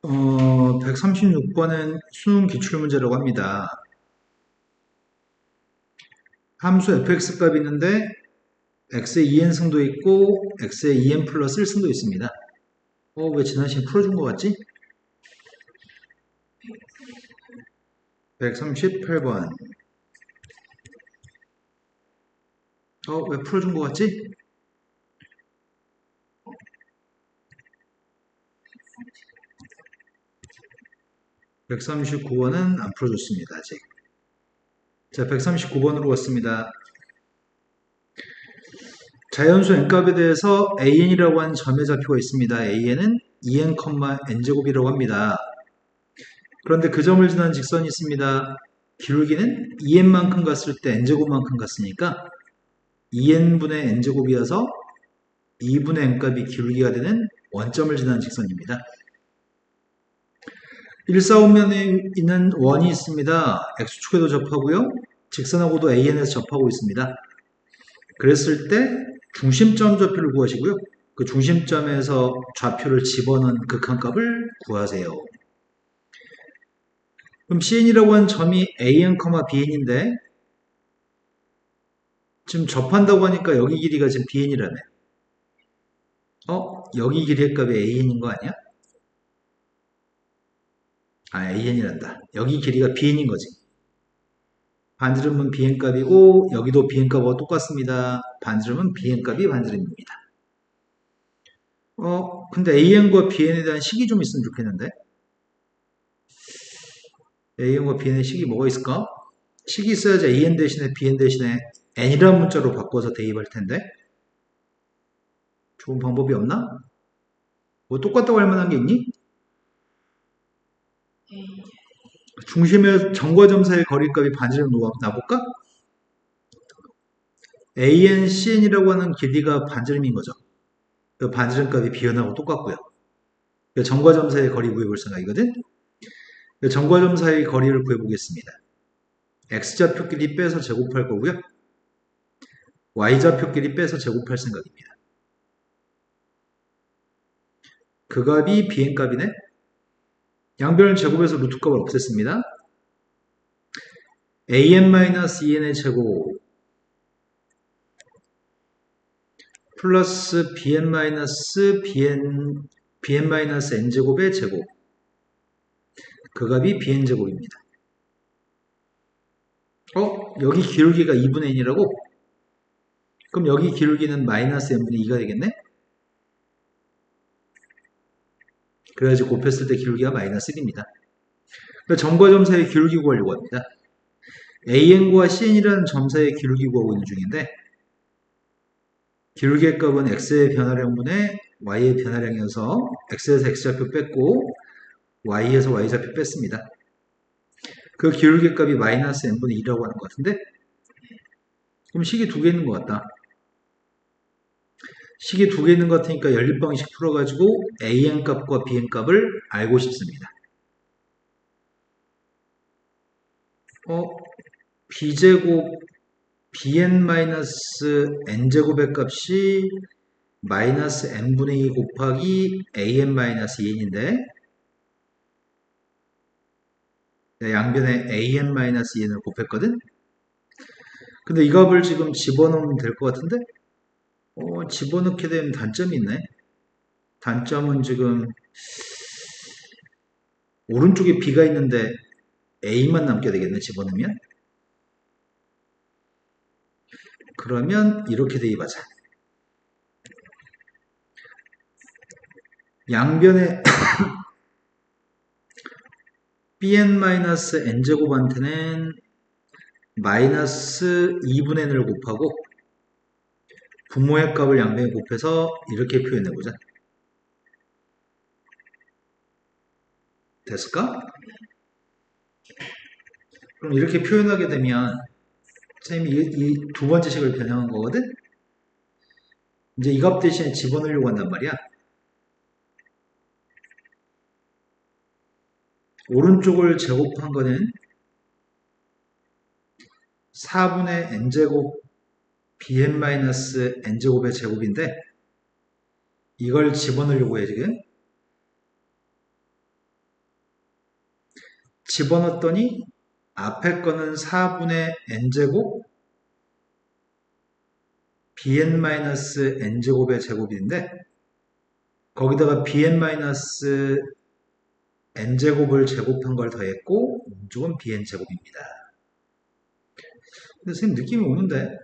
136번은 수능 기출문제라고 합니다. 함수 fx 값이 있는데 x의 2n승도 있고 x의 2n 플러스 1승도 있습니다. 왜 지난 시간에 풀어준 것 같지? 138번. 왜 풀어준 것 같지? 139번은 안 풀어줬습니다, 아직. 자, 139번으로 왔습니다. 자연수 n값에 대해서 an이라고 하는 점의 좌표가 있습니다. an은 2n, n제곱이라고 합니다. 그런데 그 점을 지나는 직선이 있습니다. 기울기는 2n만큼 갔을 때 n제곱만큼 갔으니까 2n분의 n제곱이어서 2분의 n값이 기울기가 되는 원점을 지나는 직선입니다. 일사분면에 있는 원이 있습니다. x축에도 접하고요. 직선하고도 an에서 접하고 있습니다. 그랬을 때 중심점 좌표를 구하시고요. 그 중심점에서 좌표를 집어넣은 극한값을 구하세요. 그럼 CN이라고 하는 점이 AN, BN인데 지금 접한다고 하니까 여기 길이가 지금 BN이라네. 여기 길이의 값이 AN인 거 아니야? AN이란다. 여기 길이가 BN인 거지. 반지름은 BN 값이고 여기도 BN 값과 똑같습니다. 반지름은 BN 값이 반지름입니다. 근데 AN과 BN에 대한 식이 좀 있으면 좋겠는데? AN과 BN의 식이 뭐가 있을까? 식이 있어야지 AN 대신에 BN 대신에 N이라는 문자로 바꿔서 대입할 텐데? 좋은 방법이 없나? 뭐 똑같다고 할 만한 게 있니? 중심의 점과 점 사이의 거리값이 반지름 나볼까? AN, CN이라고 하는 길이가 반지름인 거죠. 그 반지름 값이 BN하고 똑같고요. 점과 점 사이의 거리 구해볼 생각이거든? 점과 점 사이의 거리를 구해보겠습니다. X좌표끼리 빼서 제곱할 거고요. Y좌표끼리 빼서 제곱할 생각입니다. 그 값이 BN 값이네? 양변을 제곱해서 루트 값을 없앴습니다. AN-EN의 제곱 플러스 BN-N제곱의 제곱 그 값이 BN제곱입니다. 여기 기울기가 2분의 n이라고? 그럼 여기 기울기는 마이너스 n분의 2가 되겠네? 그래야지 곱했을 때 기울기가 마이너스 1입니다. 점과 점 사이의 기울기 구하려고 합니다. AN과 CN이라는 점 사이의 기울기 구하고 있는 중인데 기울기의 값은 x의 변화량분의 y의 변화량이어서 x에서 x좌표 뺐고 y에서 y좌표 뺐습니다. 그 기울기 값이 마이너스 n분의 2라고 하는 것 같은데 그럼 식이 두 개 있는 것 같다. 식이 두 개 있는 것 같으니까 연립방식 풀어가지고 an 값과 bn 값을 알고 싶습니다. b제곱 bn-n제곱의 값이 마이너스 n분의 2 곱하기 an-en인데 양변에 an-en을 곱했거든? 근데 이 값을 지금 집어넣으면 될 것 같은데? 집어넣게 되면 단점이 있네. 단점은 지금 오른쪽에 b가 있는데 a만 남게 되겠네, 집어넣으면. 그러면 이렇게 대입하자. 양변에 bn-n제곱한테는 마이너스 2분의 n을 곱하고 분모의 값을 양변에 곱해서 이렇게 표현해보자. 됐을까? 그럼 이렇게 표현하게 되면 선생님이 이 두 번째 식을 변형한 거거든? 이제 이 값 대신에 집어넣으려고 한단 말이야. 오른쪽을 제곱한 거는 4분의 n제곱 bn-n제곱의 제곱인데, 이걸 집어넣으려고 해, 지금. 집어넣었더니 앞에 거는 4분의 n제곱 bn-n제곱의 제곱인데 거기다가 bn-n제곱을 제곱한 걸 더했고 오른쪽은 bn제곱입니다. 근데 선생님 느낌이 오는데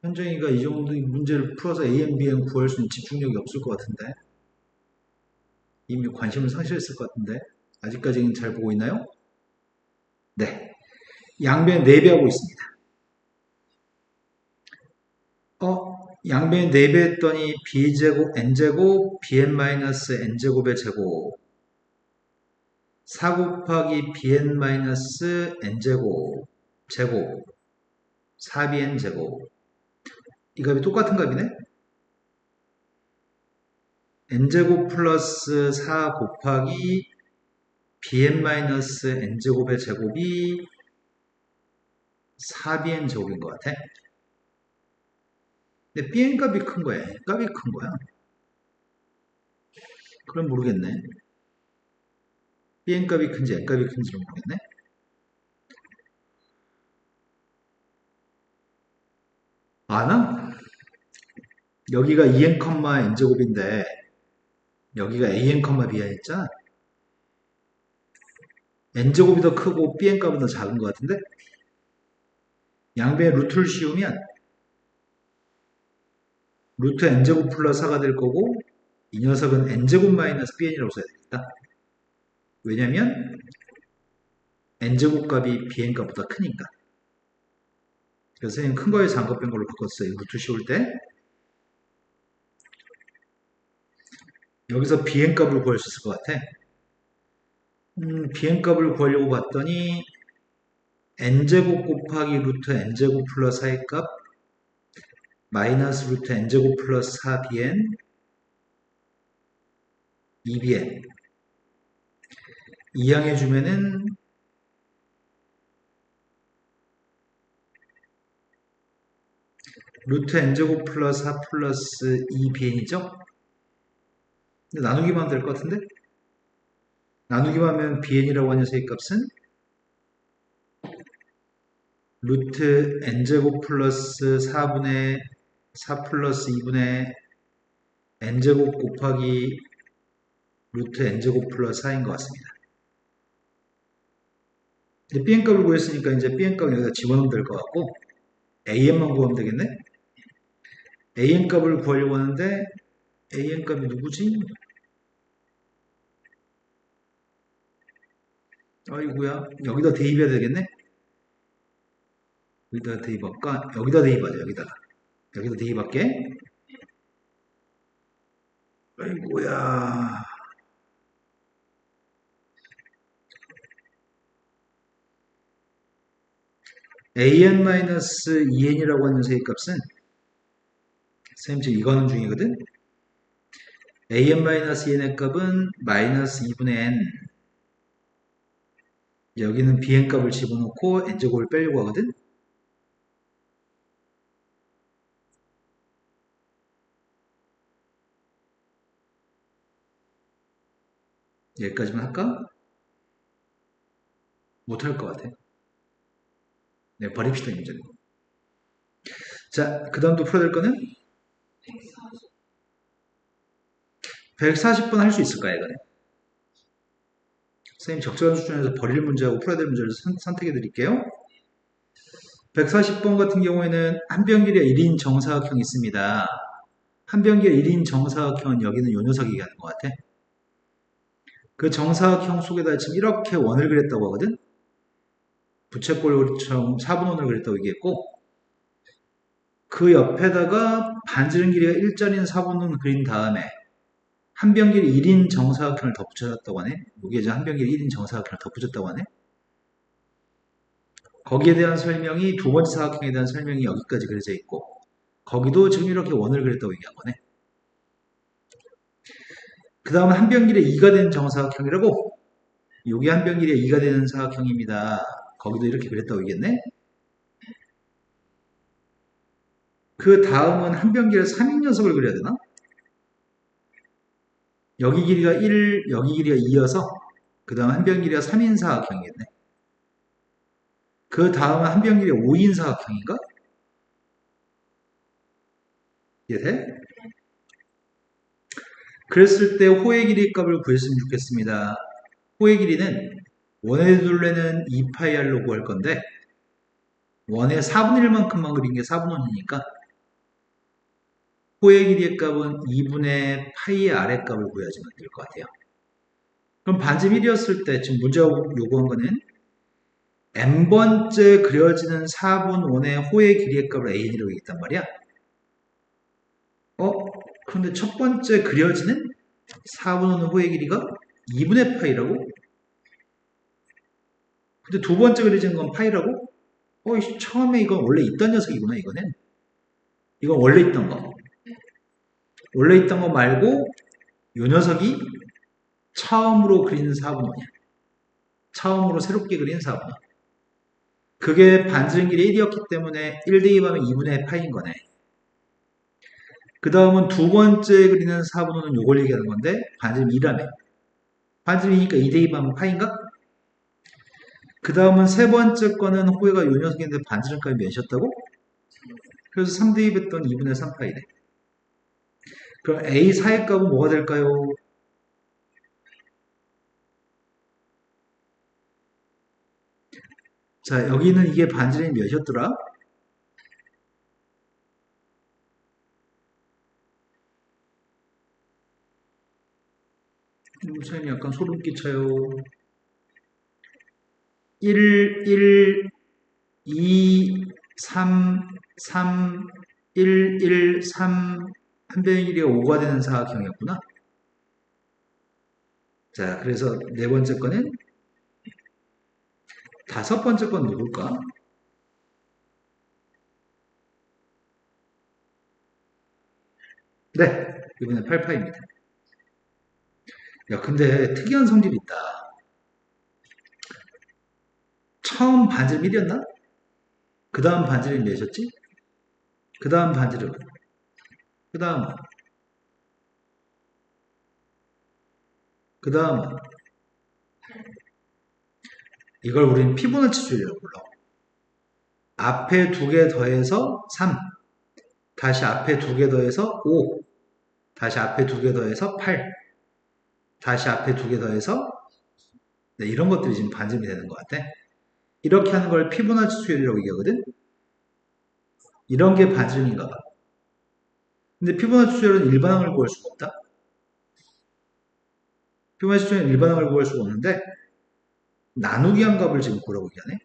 현정이가 이 정도 문제를 풀어서 AN, BN 구할 수 있는 집중력이 없을 것 같은데 이미 관심을 상실했을 것 같은데 아직까지는 잘 보고 있나요? 네. 양변 4배하고 있습니다. 양변 4배 했더니 b제곱, n제곱, bn-n제곱의 제곱 4 곱하기 bn-n제곱 제곱 4bn제곱 이 값이 똑같은 값이네? n제곱 플러스 4 곱하기 bn-n제곱의 제곱이 4bn제곱인 것 같아. 근데 bn 값이 큰 거야. 값이 큰 거야. 그럼 모르겠네. bn 값이 큰지 n 값이 큰지를 모르겠네. 아나? 여기가 2n, n제곱인데 여기가 an, b야 했잖아. n제곱이 더 크고 bn 값은 더 작은 것 같은데? 양변에 루트를 씌우면 루트 n제곱 플러스 4가 될 거고 이 녀석은 n제곱 마이너스 bn이라고 써야 되겠다. 왜냐면 n제곱 값이 bn 값보다 크니까. 그래서 선생님 큰 거에 장거 뺀 걸로 바꿨어요. 루트 씌울 때. 여기서 bn 값을 구할 수 있을 것 같아. bn 값을 구하려고 봤더니 n제곱 곱하기 루트 n제곱 플러스 4의 값 마이너스 루트 n제곱 플러스 4bn 2bn 이항해주면은 루트 n제곱 플러스 4 플러스 2bn이죠? 근데 나누기만 하면 될 것 같은데? 나누기만 하면 bn이라고 하는 녀석의 값은 루트 n제곱 플러스 4분의 4 플러스 2분의 n제곱 곱하기 루트 n제곱 플러스 4인 것 같습니다. 이제 bn 값을 구했으니까 이제 bn 값을 여기다 집어넣으면 될 것 같고 an만 구하면 되겠네? an 값을 구하려고 하는데 an 값이 누구지? 아이고야 여기다 대입해야 되겠네? 여기다 대입할까? 여기다 대입하자 여기다 대입할게. 아이고야 an-2n이라고 하는 녀석의 값은 선생님 지금 이거 하는 중이거든? an-2n의 값은 마이너스 2분의 n 여기는 bn 값을 집어넣고 n제곱을 빼려고 하거든? 여기까지만 할까? 못할 것 같아. 네, 버립시다, 문제는. 자, 그 다음 또 풀어야 될 거는? 140번 할 수 있을까요, 이거는? 선생님 적절한 수준에서 버릴 문제하고 풀어야 될 문제를 선택해 드릴게요. 140번 같은 경우에는 한 변길에 1인 정사각형이 있습니다. 한 변길에 1인 정사각형은 여기는 요 녀석이 하는 것 같아. 그 정사각형 속에다 지금 이렇게 원을 그렸다고 하거든? 부채꼴처럼 4분원을 그렸다고 얘기했고 그 옆에다가 반지름 길이가 일자리인 4분원 그린 다음에 한 변길에 1인 정사각형을 덧붙였다고 하네. 여기에 이제 한 변길에 1인 정사각형을 덧붙였다고 하네. 거기에 대한 설명이 두 번째 사각형에 대한 설명이 여기까지 그려져 있고 거기도 지금 이렇게 원을 그렸다고 얘기한 거네. 그 다음은 한 변길에 2가 되는 정사각형이라고 여기 한 변길에 2가 되는 사각형입니다. 거기도 이렇게 그렸다고 얘기했네. 그 다음은 한 변길에 3인 녀석을 그려야 되나? 여기 길이가 1, 여기 길이가 2여서 그 다음 한변 길이가 3인 사각형이겠네. 그 다음은 한변 길이가 5인 사각형인가? 이해돼? 그랬을 때 호의 길이 값을 구했으면 좋겠습니다. 호의 길이는 원의 둘레는 2파이r로 구할 건데 원의 4분의 1만큼만 그린 게 4분의 1이니까 호의 길이의 값은 2분의 파이의 아랫값을 구해야지만 될 것 같아요. 그럼 반지 1이었을 때 지금 문제가 요구한 거는 n번째 그려지는 4분원의 호의 길이의 값을 an이라고 했단 말이야. 그런데 첫 번째 그려지는 4분원의 호의 길이가 2분의 파이라고? 근데 두 번째 그려지는 건 파이라고? 처음에 이건 원래 있던 녀석이구나, 이거는. 이건 원래 있던 거. 원래 있던 거 말고 이 녀석이 처음으로 그린 4분원이야. 처음으로 새롭게 그린 4분원. 그게 반지름 길이 1이었기 때문에 1 대입하면 2분의 파인 거네. 그 다음은 두 번째 그리는 4분원은 요걸 얘기하는 건데 반지름 2라며. 반지름이니까 2 대입하면 파인가? 그 다음은 세 번째 거는 호의가 요 녀석인데 반지름값이 몇이었다고? 그래서 3 대입했던 2분의 3파이네. 그럼 A4의 값은 뭐가 될까요? 자, 여기는 이게 반지름이 몇이었더라? 선생님 약간 소름 끼쳐요. 1, 2, 3, 3, 1, 3, 한변의 길이가 5가 되는 사각형이었구나. 자, 그래서 네 번째 거는 다섯 번째 건 누굴까? 네, 이번엔 8파입니다. 야, 근데 특이한 성질이 있다. 처음 반지름 1이었나? 그 다음 반지름 몇이었지? 그 다음 반지름. 그 다음. 그 다음. 이걸 우리는 피보나치수열이라고 불러. 앞에 두 개 더해서 3. 다시 앞에 두 개 더해서 5. 다시 앞에 두 개 더해서 8. 다시 앞에 두 개 더해서 네, 이런 것들이 지금 반지름이 되는 것 같아. 이렇게 하는 걸 피보나치 수열이라고 얘기하거든. 이런 게 반지름인가 봐. 근데 피보나치 수열은 일반항을 구할 수가 없다. 피보나치 수열은 일반항을 구할 수가 없는데 나누기 한 값을 지금 구하라고 얘기하네.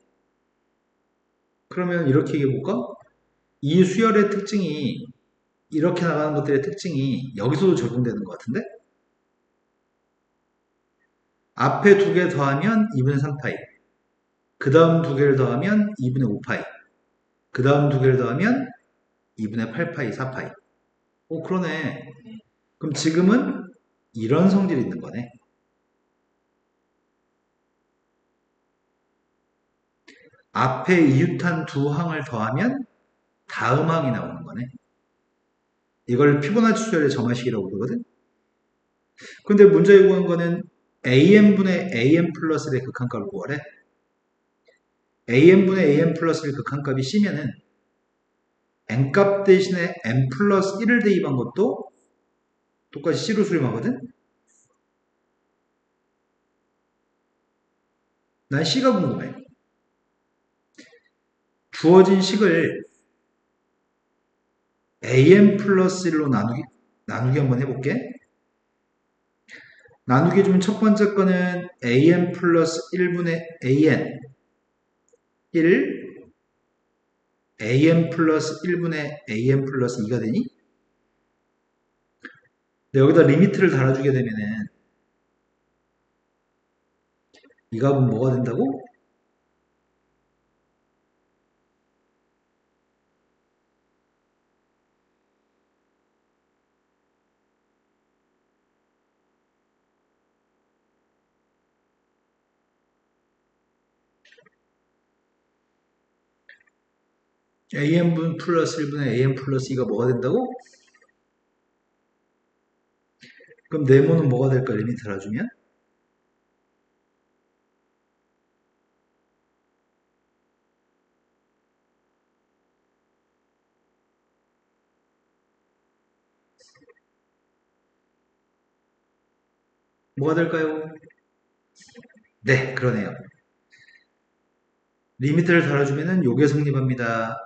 그러면 이렇게 얘기해볼까? 이 수열의 특징이 이렇게 나가는 것들의 특징이 여기서도 적용되는 것 같은데 앞에 두 개 더하면 2분의 3파이 그 다음 두 개를 더하면 2분의 5파이 그 다음 두 개를 더하면 2분의 8파이 4파이 그러네. 그럼 지금은 이런 성질이 있는 거네. 앞에 이웃한 두 항을 더하면 다음 항이 나오는 거네. 이걸 피보나치 수열의 점화식이라고 그러거든. 근데 문제 요구한 거는 am분의 am 플러스의 극한값을 구하래. am분의 am 플러스의 극한값이 c면은 n값 대신에 n 플러스 1을 대입한 것도 똑같이 c로 수렴하거든. 난 c가 궁금해. 주어진 식을 am 플러스 1로 나누기 한번 해볼게. 나누기 해주면 첫 번째 거는 am 플러스 1분의 an 1 am 플러스 1분의 am 플러스 2가 되니? 근데 여기다 리미트를 달아주게 되면은 이 값은 뭐가 된다고? am 플러스 1분의 am 플러스 2가 뭐가 된다고? 그럼 네모는 뭐가 될까? 리미트 달아주면? 뭐가 될까요? 네, 그러네요. 리미트를 달아주면은 요게 성립합니다.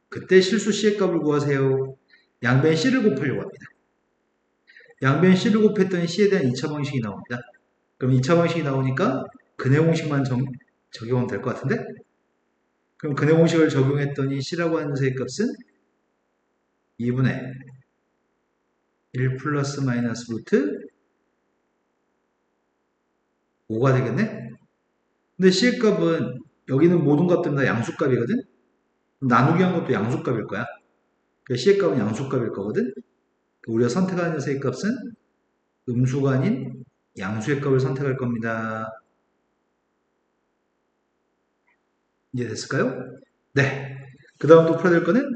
그때 실수 C의 값을 구하세요. 양변 C를 곱하려고 합니다. 양변 C를 곱했더니 C에 대한 2차 방식이 나옵니다. 그럼 2차 방식이 나오니까 근해 공식만 적용하면 될 것 같은데? 그럼 근해 공식을 적용했더니 C라고 하는 녀석의 값은 2분의 1 플러스 마이너스 루트 5가 되겠네? 근데 C의 값은 여기는 모든 값들은 다 양수값이거든? 나누기 한 것도 양수값일 거야. 그러니까 C의 값은 양수값일 거거든? 우리가 선택하는 녀석의 값은 음수가 아닌 양수의 값을 선택할 겁니다. 이해됐을까요? 네. 그 다음 또 풀어야 될 거는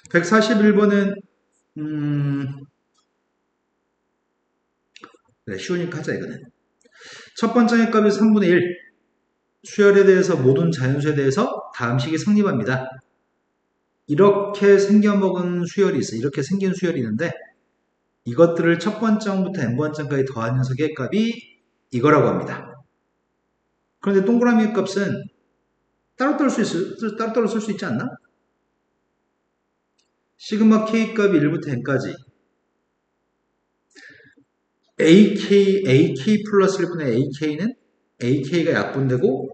141번은 그래, 쉬우니까 하자 이거는. 첫 번째 값이 3분의 1. 수열에 대해서 모든 자연수에 대해서 다음 식이 성립합니다. 이렇게 생겨먹은 수열이 있어. 이렇게 생긴 수열이 있는데 이것들을 첫 번째부터 n번째까지 더한 녀석의 값이 이거라고 합니다. 그런데 동그라미의 값은 따로따로 쓸 수 있지 않나? 시그마 k 값이 1부터 n까지 AK 플러스 1분의 AK는 AK가 약분되고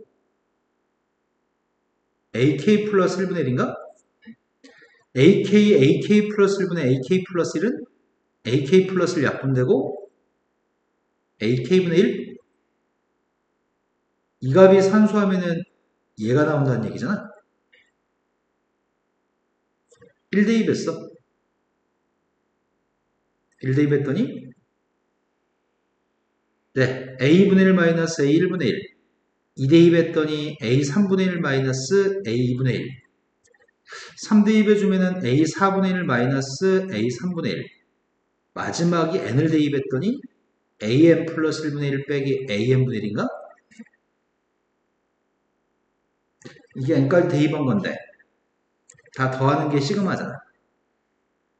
AK 플러스 1분의 1인가? AK 플러스 1분의 AK 플러스 1은 AK 플러스 1 약분되고 AK분의 1? 이 값이 산수하면은 얘가 나온다는 얘기잖아. 1 대입했어. 1 대입했더니 네, A분의 1 마이너스 A1분의 1 2 대입했더니 A3분의 1 마이너스 A2분의 1 3 대입해주면은 A4분의 1 마이너스 A3분의 1 마지막이 N을 대입했더니 AN 플러스 1분의 1 빼기 AN분의 1인가? 이게 N까지 대입한 건데 다 더하는 게 시그마잖아.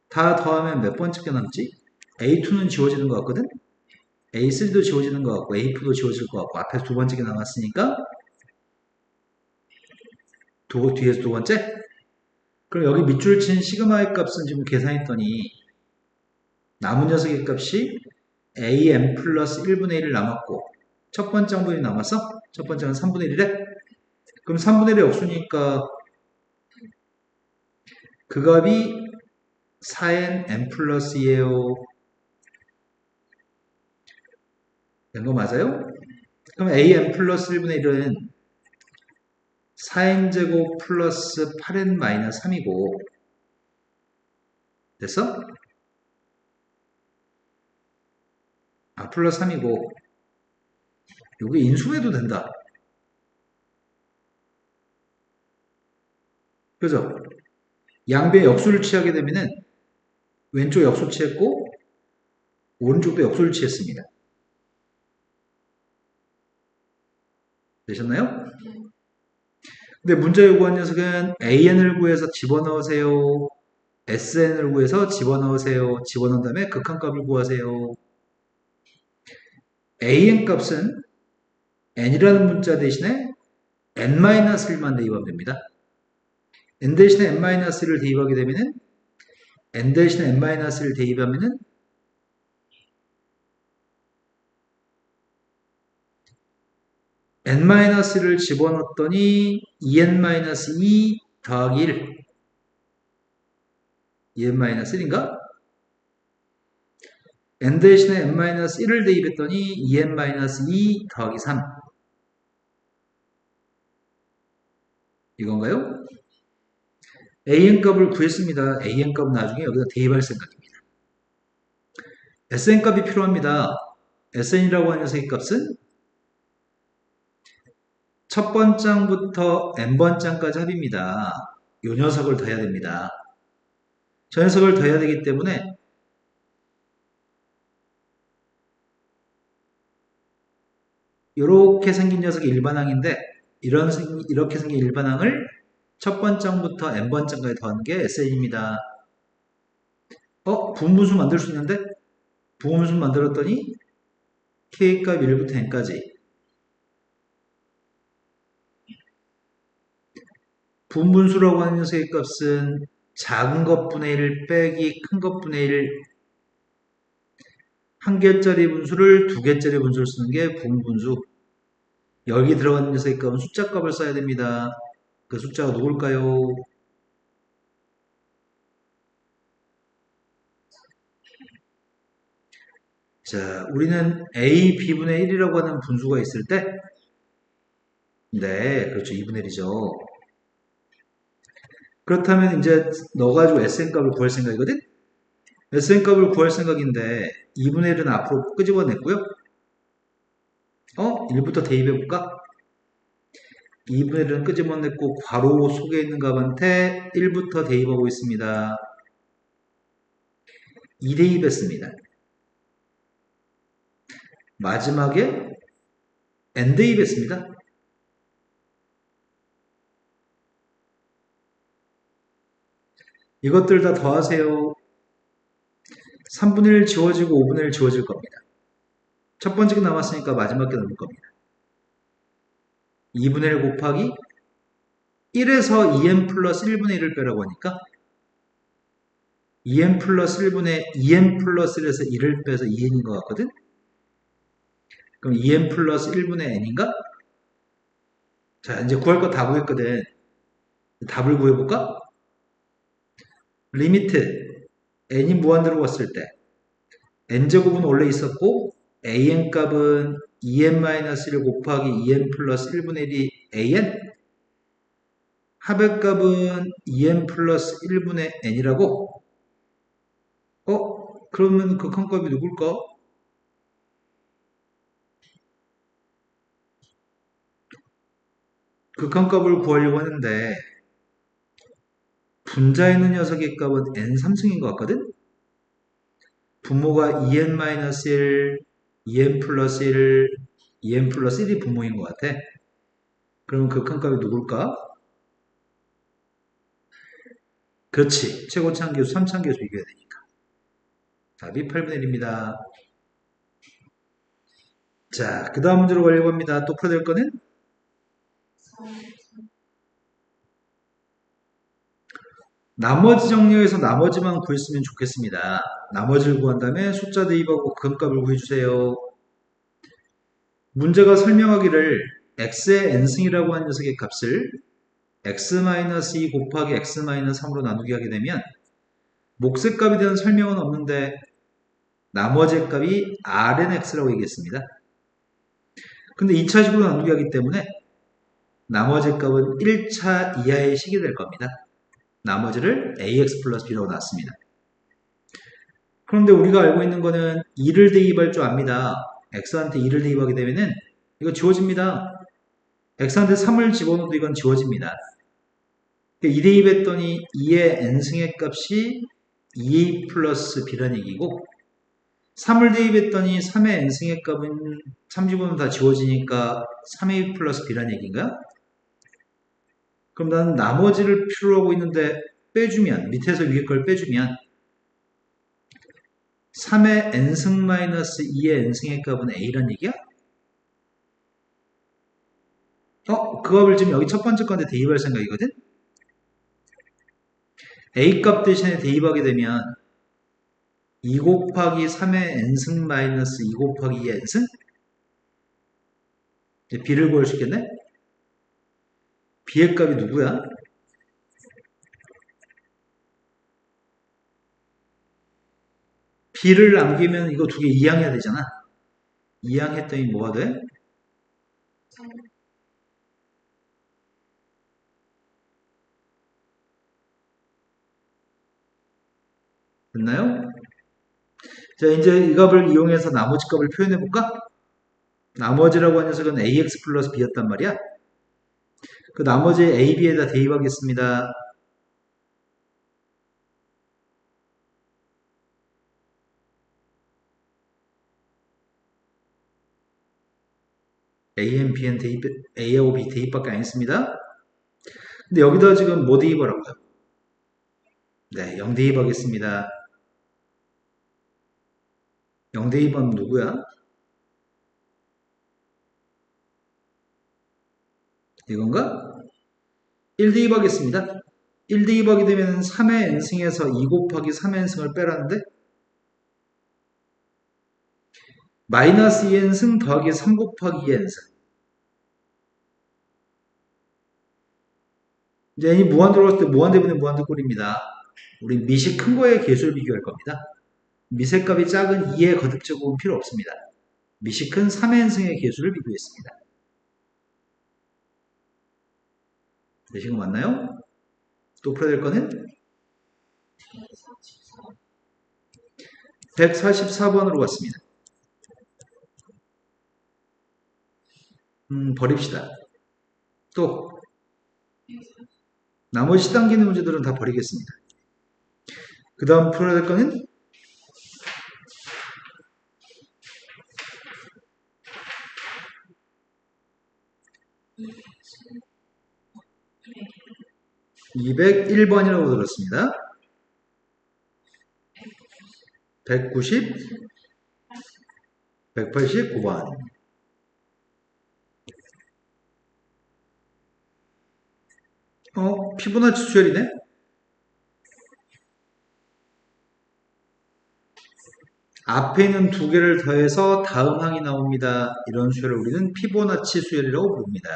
다 더하면 몇 번째 게 남지? A2는 지워지는 것 같거든? A3도 지워지는 것 같고 A4도 지워질 것 같고 앞에서 두 번째 게 남았으니까 뒤에서 두 번째? 그럼 여기 밑줄 친 시그마의 값은 지금 계산했더니 남은 녀석의 값이 AN 플러스 1분의 1을 남았고 첫 번째 항분이 남았어? 첫 번째는 3분의 1이래? 그럼 3분의 1이 없으니까 그 값이 4n n 플러스 2예요. 된 거 맞아요? 그럼 an 플러스 1분의 1은 4n제곱 플러스 8n 마이너스 3이고 됐어? 아 플러스 3이고 여기 인수해도 된다. 그죠? 양변 역수를 취하게 되면은 왼쪽 역수 취했고 오른쪽도 역수를 취했습니다. 되셨나요? 근데 문제 요구한 녀석은 AN을 구해서 집어넣으세요. SN을 구해서 집어넣으세요. 집어넣은 다음에 극한값을 구하세요. AN 값은 N이라는 문자 대신에 N-1만 대입하면 됩니다. N 대신에 N-1를 대입하게 되면은 N 대신에 N-1를 대입하면은 N-를 집어넣었더니 2N-2 더하기 1 2N-1인가? N 대신에 N-1을 대입했더니 2N-2 더하기 3 이건가요? AN값을 구했습니다. AN값은 나중에 여기다 대입할 생각입니다. SN값이 필요합니다. SN이라고 하는 녀석의 값은 첫 번장부터 n번장까지 합입니다. 이 녀석을 더해야 됩니다. 저 녀석을 더해야 되기 때문에 이렇게 생긴 녀석이 일반항인데 이렇게 생긴 일반항을 첫 번장부터 n번장까지 더하는 게 SN입니다. 부분분수 만들 수 있는데 부분분수 만들었더니 k값 1부터 n까지 분분수라고 하는 녀석의 값은 작은 것분의 1 빼기 큰 것분의 1 한 개짜리 분수를 두 개짜리 분수를 쓰는 게 분분수. 여기 들어가는 녀석의 값은 숫자 값을 써야 됩니다. 그 숫자가 누굴까요? 자, 우리는 a, b분의 1이라고 하는 분수가 있을 때 네, 그렇죠. 2분의 1이죠. 그렇다면 이제 너 가지고 SN값을 구할 생각이거든? SN값을 구할 생각인데 2분의 1은 앞으로 끄집어냈고요. 1부터 대입해볼까? 2분의 1은 끄집어냈고 괄호 속에 있는 값한테 1부터 대입하고 있습니다. 2 대입했습니다. 마지막에 n 대입했습니다. 이것들 다 더하세요. 3분의 1 지워지고 5분의 1 지워질 겁니다. 첫 번째 게 남았으니까 마지막 게 남을 겁니다. 2분의 1 곱하기 1에서 2n 플러스 1분의 1을 빼라고 하니까 2n 플러스 1분의 2n 플러스 1에서 1을 빼서 2n인 것 같거든? 그럼 2n 플러스 1분의 n인가? 자, 이제 구할 거 다 구했거든. 답을 구해볼까? 리미트 n이 무한대로 왔을 때 n제곱은 원래 있었고 an 값은 2n-1 곱하기 2n 플러스 1분의 1이 an 합의 값은 2n 플러스 1분의 n이라고? 그러면 극한값이 누굴까? 극한값을 구하려고 하는데 분자에 있는 녀석의 값은 n3승인 것 같거든? 분모가 2n-1, 2n 플러스 1, 2n 플러스 1이 분모인 것 같아. 그러면 극한값이 누굴까? 그렇지. 최고차항계수, 3차항계수 이겨야 되니까. 답이 8분의 1입니다. 자, 그 다음 문제로 가려고 합니다. 또 풀어야 될 거는? 나머지 정리에서 나머지만 구했으면 좋겠습니다. 나머지를 구한 다음에 숫자 대입하고 극한값을 구해주세요. 문제가 설명하기를 x의 n승이라고 하는 녀석의 값을 x-2 곱하기 x-3으로 나누게 하게 되면 몫의 값에 대한 설명은 없는데 나머지 값이 Rnx라고 얘기했습니다. 근데 2차식으로 나누게 하기 때문에 나머지 값은 1차 이하의 식이 될 겁니다. 나머지를 ax 플러스 b라고 나왔습니다. 그런데 우리가 알고 있는 거는 2를 대입할 줄 압니다. x한테 2를 대입하게 되면은 이거 지워집니다. x한테 3을 집어넣어도 이건 지워집니다. 2 대입했더니 2의 n승의 값이 2a 플러스 b라는 얘기고 3을 대입했더니 3의 n승의 값은 3 집어넣으면 다 지워지니까 3a 플러스 b라는 얘기인가? 그럼 나는 나머지를 필요로 하고 있는데 빼주면 밑에서 위에 걸 빼주면 3의 n승 마이너스 2의 n승의 값은 a란 얘기야? 그 값을 지금 여기 첫 번째 건데 대입할 생각이거든? a 값 대신에 대입하게 되면 2 곱하기 3의 n승 마이너스 2 곱하기 2의 n승? 이제 b를 구할 수 있겠네? b의 값이 누구야? b를 남기면 이거 두 개 이항해야 되잖아. 이항했더니 뭐가 돼? 됐나요? 자, 이제 이 값을 이용해서 나머지 값을 표현해 볼까? 나머지라고 하는 녀석은 ax 플러스 b였단 말이야. 그 나머지 a, b에다 대입하겠습니다. a는 b는 대입, a하고 b 대입밖에 안 했습니다. 근데 여기다 지금 뭐 대입하라고요? 네, 0 대입하겠습니다. 0대 2번 누구야? 이건가? 1대 2 하겠습니다. 1대 2 하게 되면 3의 n승에서 2 곱하기 3의 n승을 빼라는데 마이너스 2n승 더하기 3 곱하기 2n승. 이제 n이 무한 들어갈 때 무한대분의 무한대꼴입니다. 우리 밑이 큰 거의 개수를 비교할 겁니다. 밑의 값이 작은 2의 거듭제곱은 필요 없습니다. 밑이 큰 3의 n승의 개수를 비교했습니다. 되신 거 맞나요? 또 풀어야 될 거는 144번으로 갔습니다. 버립시다. 또 나머지 당기는 문제들은 다 버리겠습니다. 그 다음 풀어야 될 거는 201번이라고 들었습니다. 190, 189번. 피보나치 수열이네? 앞에 있는 두 개를 더해서 다음 항이 나옵니다. 이런 수열을 우리는 피보나치 수열이라고 부릅니다.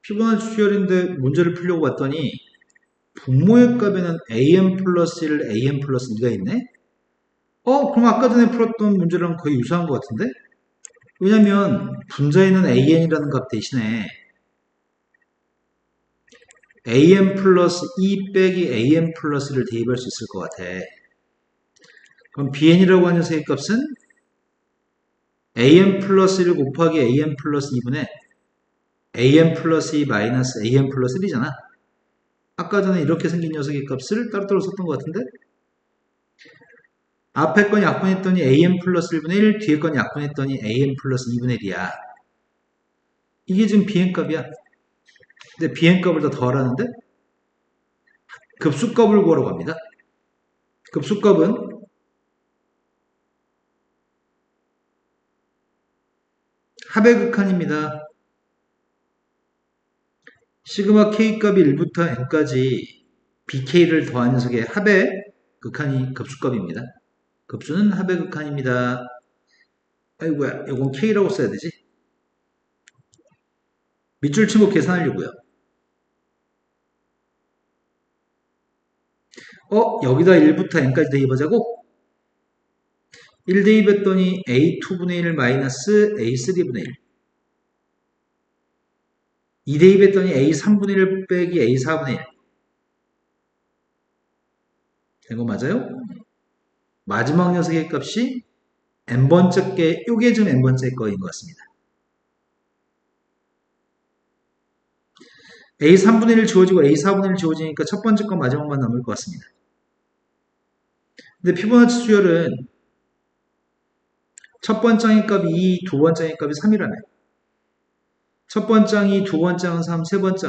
피보나치 수열인데 문제를 풀려고 봤더니 분모의 값에는 am 플러스 1, am 플러스 2가 있네? 그럼 아까 전에 풀었던 문제랑 거의 유사한 것 같은데? 왜냐면 분자에는 an이라는 값 대신에 am 플러스 2 빼기 am 플러스 1을 대입할 수 있을 것 같아. 그럼 bn이라고 하는 녀석의 값은 am 플러스 1 곱하기 am 플러스 2분의 am 플러스 2 마이너스 am 플러스 1이잖아. 아까 전에 이렇게 생긴 녀석의 값을 따로따로 썼던 것 같은데 앞에 건 약분했더니 am 플러스 1분의 1, 뒤에 건 약분했더니 am 플러스 2분의 1이야. 이게 지금 bn 값이야. 근데 bn 값을 더 더하라는데 급수값을 구하라고 합니다. 급수값은 합의 극한입니다. 시그마 K값이 1부터 N까지 BK를 더한 녀석의 합의 극한이 급수값입니다. 급수는 합의 극한입니다. 아이고야, 이건 K라고 써야 되지. 밑줄 치고 계산하려고요. 여기다 1부터 N까지 대입하자고? 1 대입했더니 A2분의 1 마이너스 A3분의 1. 2 대입했더니 A3분의 1 빼기 A4분의 1. 된 거 맞아요? 마지막 녀석의 값이 n번째 게, 요게 지금 n번째 거인 것 같습니다. A3분의 1 지워지고 A4분의 1 지워지니까 첫 번째 거 마지막만 남을 것 같습니다. 근데 피보나치 수열은 첫 번째 값이 2, 두 번째 값이 3이라며. 첫 번째 2, 두 번째 3, 세 번째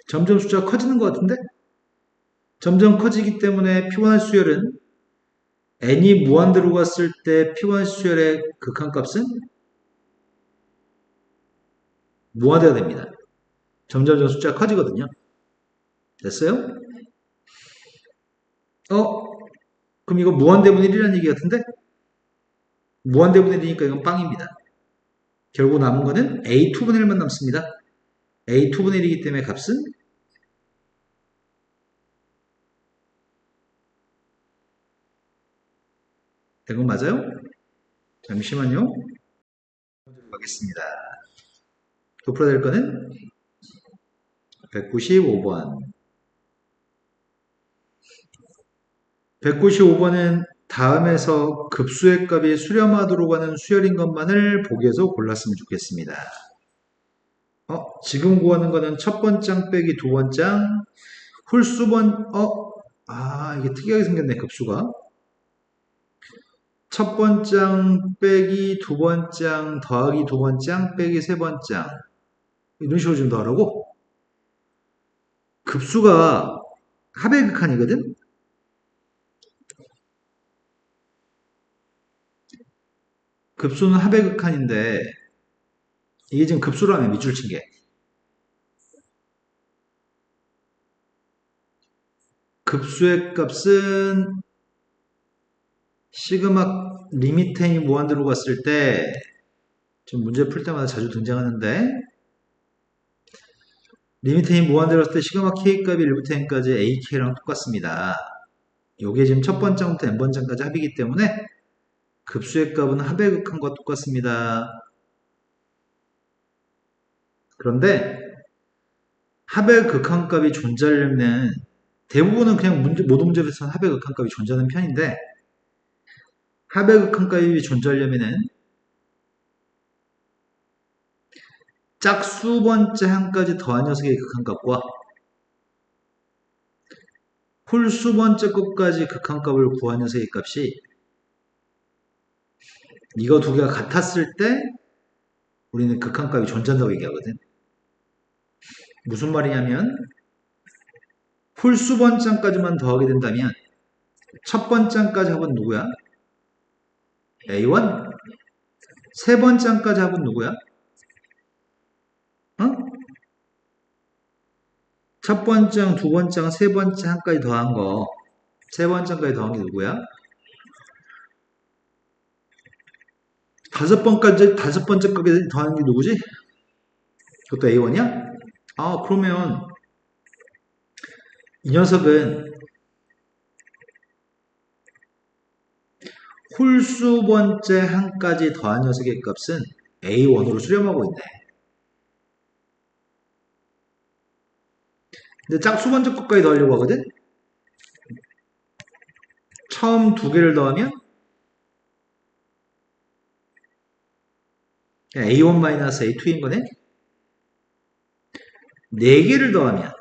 점점 숫자가 커지는 것 같은데? 점점 커지기 때문에 피보나치 수열은 n이 무한대로 갔을 때 피보나치 수열의 극한값은 무한대가 됩니다. 점점 숫자가 커지거든요. 됐어요? 그럼 이거 무한대분의 1이라는 얘기 같은데? 무한대분의 1이니까 이건 빵입니다. 결국 남은 거는 A2분의 1만 남습니다. A2분의 1이기 때문에 값은 된 건 맞아요? 잠시만요. 가겠습니다. 또 풀어야 될 거는 195번. 195번은 다음에서 급수의 값이 수렴하도록 하는 수열인 것만을 보기에서 골랐으면 좋겠습니다. 지금 구하는 거는 첫 번장 빼기 두 번장, 홀수번, 이게 특이하게 생겼네, 급수가. 첫 번장 빼기 두 번장 더하기 두 번장 빼기 세 번장. 이런 식으로 좀 더하라고? 급수가 합의 극한이거든? 급수는 합의 극한인데 이게 지금 급수라며 밑줄 친 게. 급수의 값은 시그마 리미트 n이 무한대로 갔을 때 좀 문제 풀 때마다 자주 등장하는데 리미트 n이 무한대로 갔을 때 시그마 k 값이 1부터 n까지 ak랑 똑같습니다. 요게 지금 첫 번째부터 n번째까지 합이기 때문에 급수의 값은 합의 극한과 똑같습니다. 그런데 합의 극한값이 존재하려면 대부분은 그냥 모든 문제에서는 합의 극한값이 존재하는 편인데 합의 극한값이 존재하려면은 짝수 번째 한까지 더한 녀석의 극한값과 홀수 번째 것까지 극한값을 구한 녀석의 값이 이거 두 개가 같았을 때 우리는 극한값이 존재한다고 얘기하거든. 무슨 말이냐면 홀수 번째 한까지만 더하게 된다면 첫 번째 한까지 합은 누구야? A1? 세 번째 한까지 합은 누구야? 어? 첫 번째 항, 두 번째 항, 세 번째 항까지 더한 거. 세 번째 항까지 더한 게 누구야? 다섯 번째 거까지 더한 게 누구지? 그것도 A1이야? 아, 그러면 이 녀석은 홀수 번째 항까지 더한 녀석의 값은 A1으로 수렴하고 있네. 근데 짝수 번째 것까지 더하려고 하거든? 처음 두 개를 더하면 A1-A2인 거네? 네 개를 더하면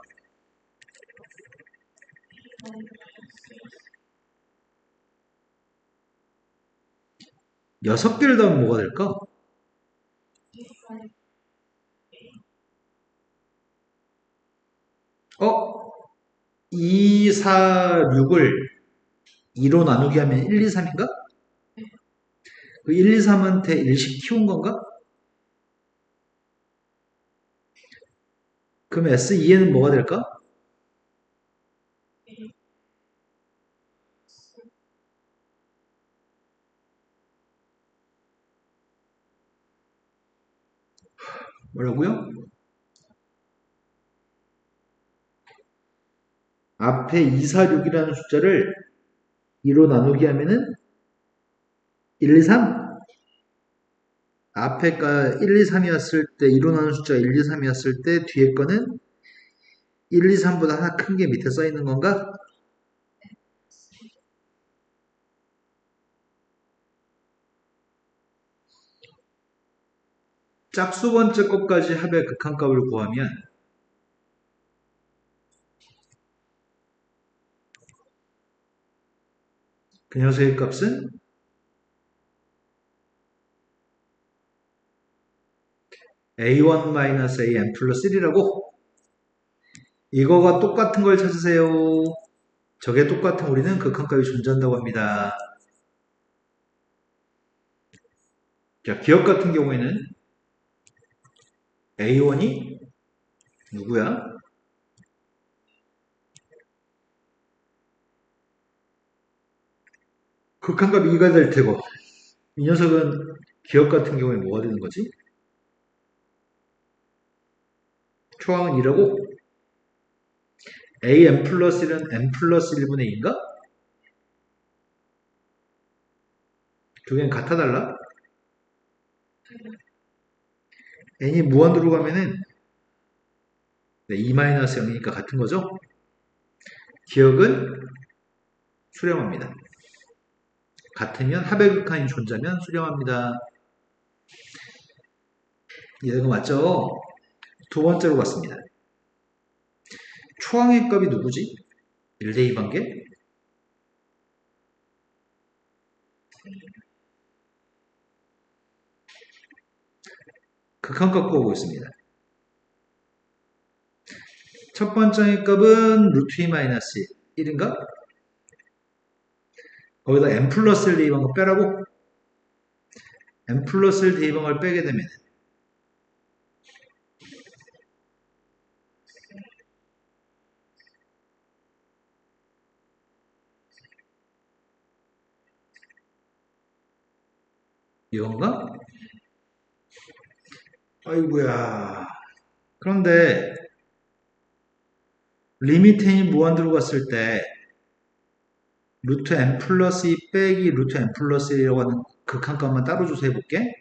여섯 개를 더하면 뭐가 될까? 2, 4, 6을 2로 나누기 하면 1, 2, 3인가? 그 1, 2, 3한테 일씩 키운 건가? 그럼 S2에는 뭐가 될까? 뭐라고요? 앞에 2, 4, 6이라는 숫자를 2로 나누기 하면은 1, 2, 3? 앞에가 1, 2, 3이었을 때 2로 나눈 숫자가 1, 2, 3이었을 때 뒤에 거는 1, 2, 3보다 하나 큰 게 밑에 써 있는 건가? 짝수 번째 것까지 합의 극한값을 구하면 그 녀석의 값은 A1-AN 플러스 1이라고 이거가 똑같은 걸 찾으세요. 저게 똑같은 우리는 극한값이 존재한다고 합니다. 자, 기억 같은 경우에는 A1이 누구야? 극한값 2가 될 테고 이 녀석은 기억 같은 경우에 뭐가 되는 거지? 초항은 2라고 AN 플러스 1은 N 플러스 1분의 2인가? 두 개는 같아 달라? N이 무한으로 가면은 2-0이니까 같은 거죠? 기억은 수렴합니다. 같으면 합의 극한이 존재하면 수렴합니다. 이거 맞죠? 두 번째로 갔습니다. 초항의 값이 누구지? 1대2 관계? 극한값 구하고 있습니다. 첫 번째 값은 루트 2 마이너스 1인가? 거기다 n 플러스를 대입한 거 빼라고? n 플러스를 대입한 걸 빼게 되면 이건가? 아이고야. 그런데 리미트 n이 무한대로 갔을 때 루트 n 플러스 2 빼기 루트 n 플러스 1이라고 하는 극한값만 따로 줘서 해볼게.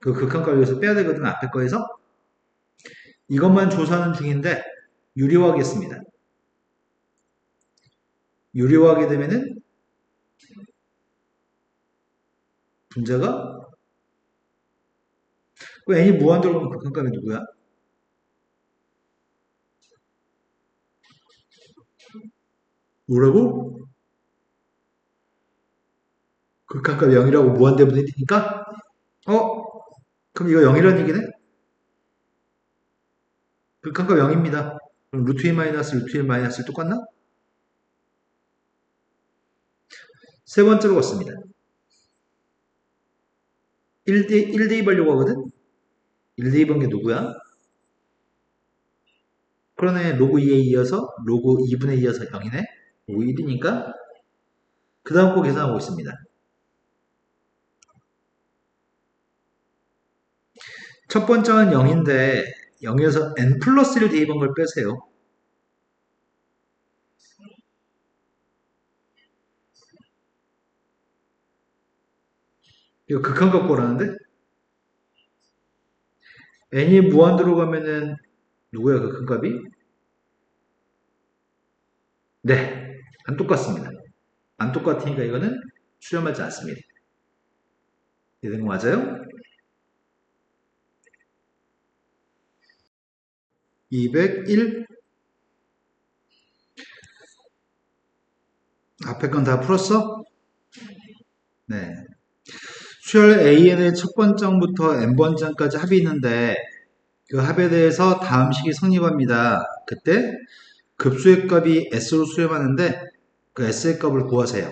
그 극한값 여기서 빼야 되거든, 앞에 거에서. 이것만 조사하는 중인데 유리화하겠습니다. 유리화하게 되면은 분자가 그 n이 무한대로 가면 극한값이 누구야? 뭐라고? 극한값 0이라고 무한대분의 1이니까? 그럼 이거 0이라는 얘기네? 극한값 0입니다. 그럼 루트 2 마이너스 루트 1 마이너스 1 똑같나? 세 번째로 갔습니다. 1 대입하려고 하거든? 1 대입한 게 누구야? 그러네. 로그 2에 이어서 로그 2분의 2여서 0이네? 로그 1이니까 그 다음 거 계산하고 있습니다. 첫 번째는 0인데 0에서 n 플러스 1 대입한 걸 빼세요. 이거 극한값 거라는데? n이 무한대로 가면은 누구야 극한값이? 네. 안 똑같습니다. 안 똑같으니까 이거는 수렴하지 않습니다. 이해된 거 맞아요? 201 앞에 건 다 풀었어? 네. 수열 AN의 첫 번장부터 n번장까지 합이 있는데 그 합에 대해서 다음 식이 성립합니다. 그때 급수의 값이 S로 수렴하는데 그 S의 값을 구하세요.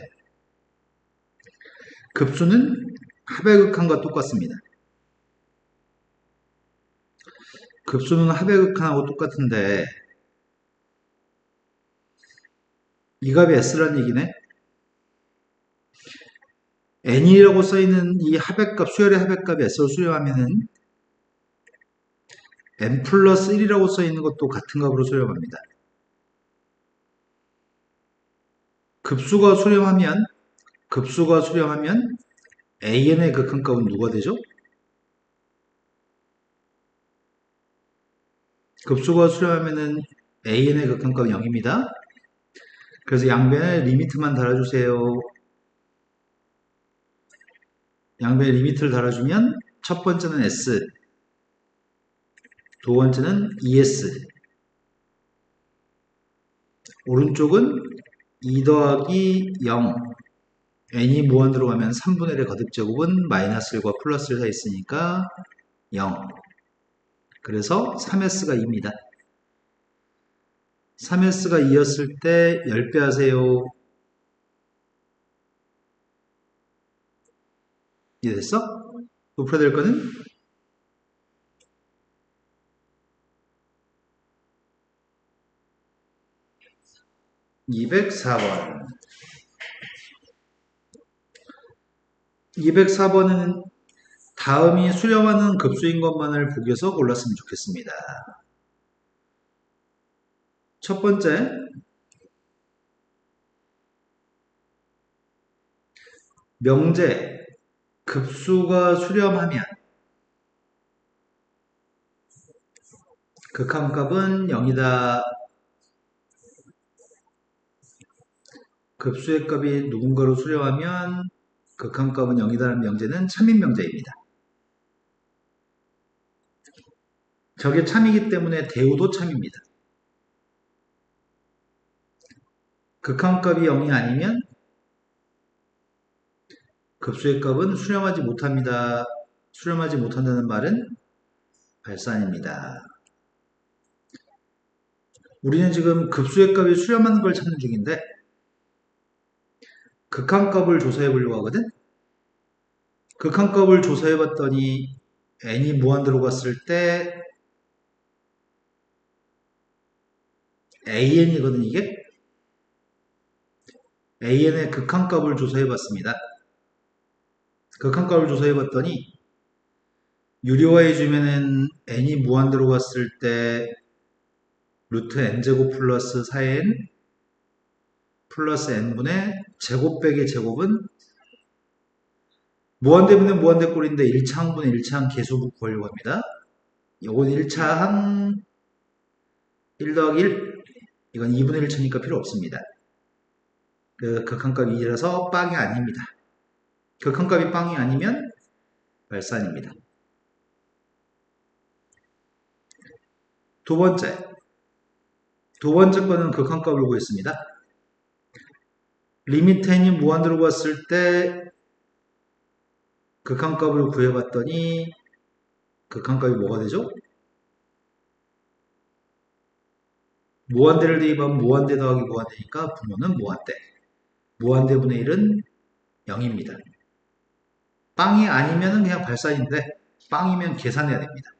급수는 합의 극한과 똑같습니다. 급수는 합의 극한하고 똑같은데 이 값이 S라는 얘기네. N이라고 써있는 이 합의값, 수열의 합의값이 S로 수렴하면은 N 플러스 1이라고 써있는 것도 같은 값으로 수렴합니다. 급수가 수렴하면 AN의 극한값은 누가 되죠? 급수가 수렴하면은 AN의 극한값은 0입니다. 그래서 양변에 리미트만 달아주세요. 양변에 리미트를 달아주면 첫 번째는 S, 두 번째는 ES, 오른쪽은 2 더하기 0, n이 무한대로 가면 3분의 1의 거듭제곱은 마이너스 1과 플러스 1 사이 있으니까 0. 그래서 3s가 2입니다. 3s가 2였을 때 10배 하세요. 이해됐어? 또 풀어야 될 거는 204번. 204번은 다음이 수렴하는 급수인 것만을 보기 위해서 골랐으면 좋겠습니다. 첫 번째, 명제, 급수가 수렴하면 극한값은 0이다. 급수의 값이 누군가로 수렴하면 극한값은 0이다는 명제는 참인 명제입니다. 저게 참이기 때문에 대우도 참입니다. 극한값이 0이 아니면 급수의 값은 수렴하지 못합니다. 수렴하지 못한다는 말은 발산입니다. 우리는 지금 급수의 값이 수렴하는 걸 찾는 중인데 극한값을 조사해 보려고 하거든. 극한값을 조사해 봤더니 n이 무한대로 갔을 때 an이거든 이게. an의 극한값을 조사해 봤습니다. 극한값을 조사해 봤더니 유리화해 주면은 n이 무한대로 갔을 때 루트 n제곱 플러스 4n 플러스 n분의 제곱 빼기 제곱은 무한대분의 무한대꼴인데 1차항분의 1차항 계수 구하려고 합니다. 요건 1차항 1 더하기 1 이건 2분의 1차니까 필요 없습니다. 그 극한값이 2라서 빵이 아닙니다. 극한값이 빵이 아니면 발산입니다. 두 번째 거는 극한값을 구했습니다. 리미트 n이 무한대로 갔을 때 극한값을 구해봤더니 극한값이 뭐가 되죠? 무한대를 대입하면 무한대 더하기 무한대니까 분모는 무한대. 무한대분의 1은 0입니다. 빵이 아니면 그냥 발산인데 빵이면 계산해야 됩니다.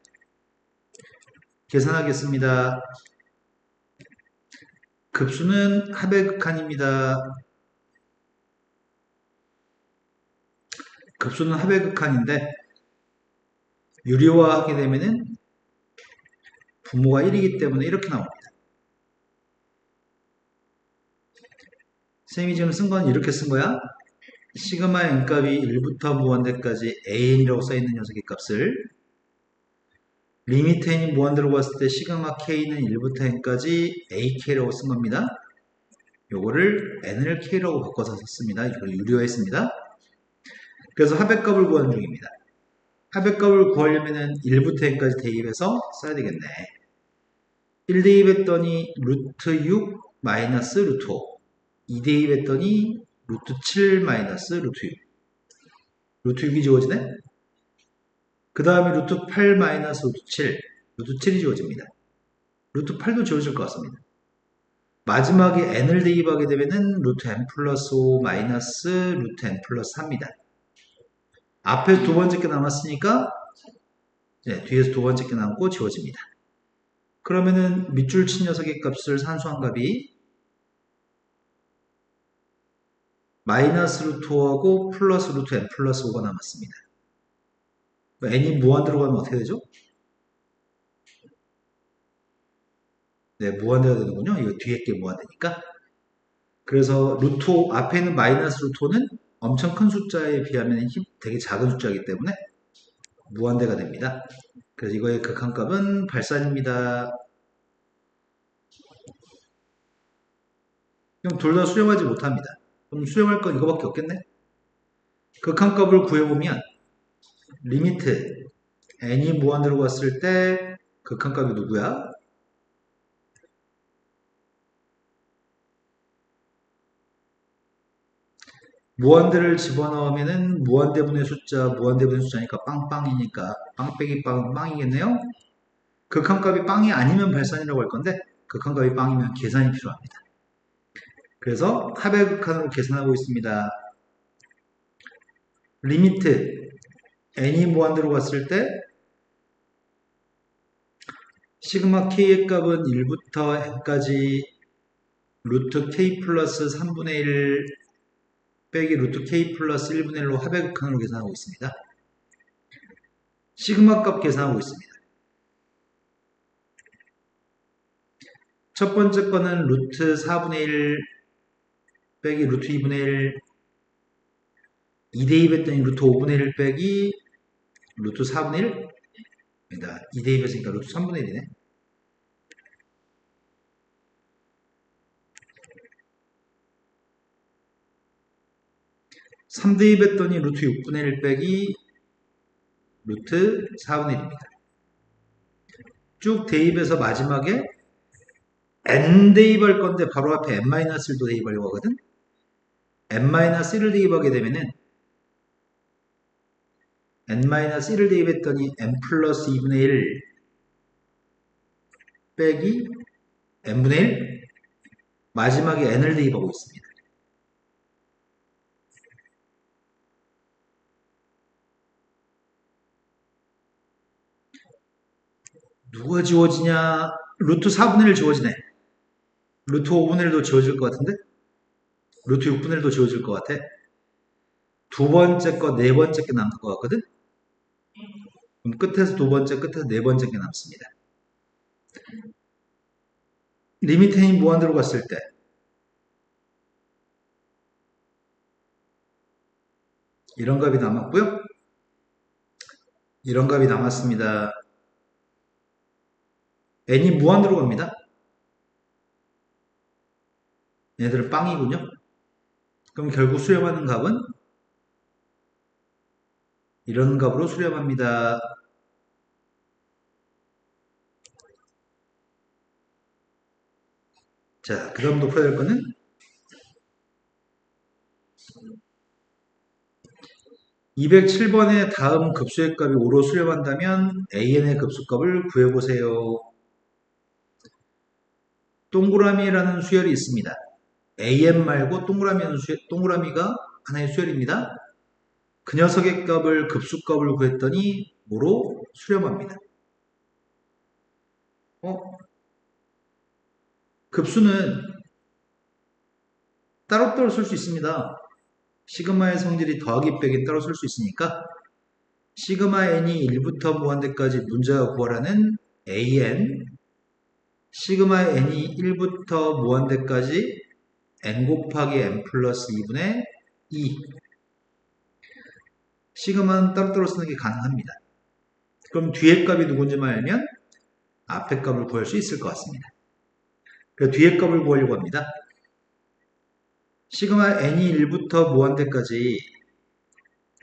계산하겠습니다. 급수는 합의 극한입니다. 급수는 합의 극한인데 유리화하게 되면은 분모가 1이기 때문에 이렇게 나옵니다. 쌤이 지금 쓴 건 이렇게 쓴 거야. 시그마 n값이 1부터 무한대까지 an이라고 써있는 녀석의 값을 리미트 n이 무한대로 갔을 때 시그마 k는 1부터 n까지 ak라고 쓴 겁니다. 요거를 n을 k라고 바꿔서 썼습니다. 이걸 유리화했습니다. 그래서 합의값을 구하는 중입니다. 합의값을 구하려면 1부터 n까지 대입해서 써야 되겠네. 1 대입했더니 루트 6 마이너스 루트 5 2 대입했더니 루트 7 마이너스 루트 6 루트 6이 지워지네. 그 다음에 루트 8 마이너스 루트 7 루트 7이 지워집니다. 루트 8도 지워질 것 같습니다. 마지막에 n을 대입하게 되면은 루트 n 플러스 5 마이너스 루트 n 플러스 4입니다. 앞에 두 번째 게 남았으니까 뒤에서 두 번째 게 남고 지워집니다. 그러면은 밑줄 친 녀석의 값을 산수한 값이 마이너스 루트 5하고 플러스 루트 n 플러스 5가 남았습니다. n이 무한대로 가면 어떻게 되죠? 네, 무한대가 되는군요. 이거 뒤에 게 무한대니까. 그래서 루트 5, 앞에 있는 마이너스 루트 5는 엄청 큰 숫자에 비하면 되게 작은 숫자이기 때문에 무한대가 됩니다. 그래서 이거의 극한값은 발산입니다. 그럼 둘 다 수렴하지 못합니다. 그럼 수렴할 건 이거밖에 없겠네? 극한값을 구해보면 리미트 n이 무한대로 갔을 때 극한값이 누구야? 무한대를 집어넣으면은 무한대분의 숫자니까 빵빵이니까 빵 빼기 빵은 빵이겠네요? 극한값이 빵이 아니면 발산이라고 할 건데 극한값이 빵이면 계산이 필요합니다. 그래서 합의 극한으로 계산하고 있습니다. 리미트 n이 무한대로 갔을 때 시그마 k의 값은 1부터 n까지 루트 k 플러스 3분의 1 빼기 루트 k 플러스 1분의 1로 합의 극한으로 계산하고 있습니다. 시그마 값 계산하고 있습니다. 첫 번째 거는 루트 4분의 1 빼기 루트 2분의 1 2 대입했더니 루트 5분의 1 빼기 루트 4분의 1 입니다. 2 대입했으니까 루트 3분의 1이네. 3 대입했더니 루트 6분의 1 빼기 루트 4분의 1입니다. 쭉 대입해서 마지막에 n 대입할 건데 바로 앞에 n-1도 대입하려고 하거든. n-1을 대입하게 되면은 n-1을 대입했더니 n 플러스 2분의 1 빼기 n분의 1, 마지막에 n을 대입하고 있습니다. 누가 지워지냐? 루트 4분의 1 지워지네. 루트 5분의 1도 지워질 것 같은데? 루트 6분의 1도 지워질 것 같아. 두 번째 거, 네 번째 게 남을 것 같거든? 그럼 끝에서 두 번째, 끝에서 네 번째 게 남습니다. 리미트 n이 무한대로 갔을 때 이런 값이 남았고요. 이런 값이 남았습니다. n이 무한대로 갑니다. 얘들은 빵이군요. 그럼 결국 수렴하는 값은 이런 값으로 수렴합니다. 자, 그 다음도 풀어야 될 거는 207번의 다음 급수의 값이 5로 수렴한다면 an의 급수값을 구해보세요. 동그라미라는 수열이 있습니다. an 말고 동그라미가 하나의 수열입니다. 그 녀석의 값을 급수값을 구했더니 5로 수렴합니다. 급수는 따로따로 쓸 수 있습니다. 시그마의 성질이 더하기 빼기 따로 쓸 수 있으니까 시그마 n이 1부터 무한대까지 문제가 구하라는 an, 시그마 n이 1부터 무한대까지 n 곱하기 n 플러스 2분의 2. 시그마는 따로따로 쓰는 게 가능합니다. 그럼 뒤에 값이 누군지만 알면 앞에 값을 구할 수 있을 것 같습니다. 그래서 뒤에 값을 구하려고 합니다. 시그마 n이 1부터 무한대까지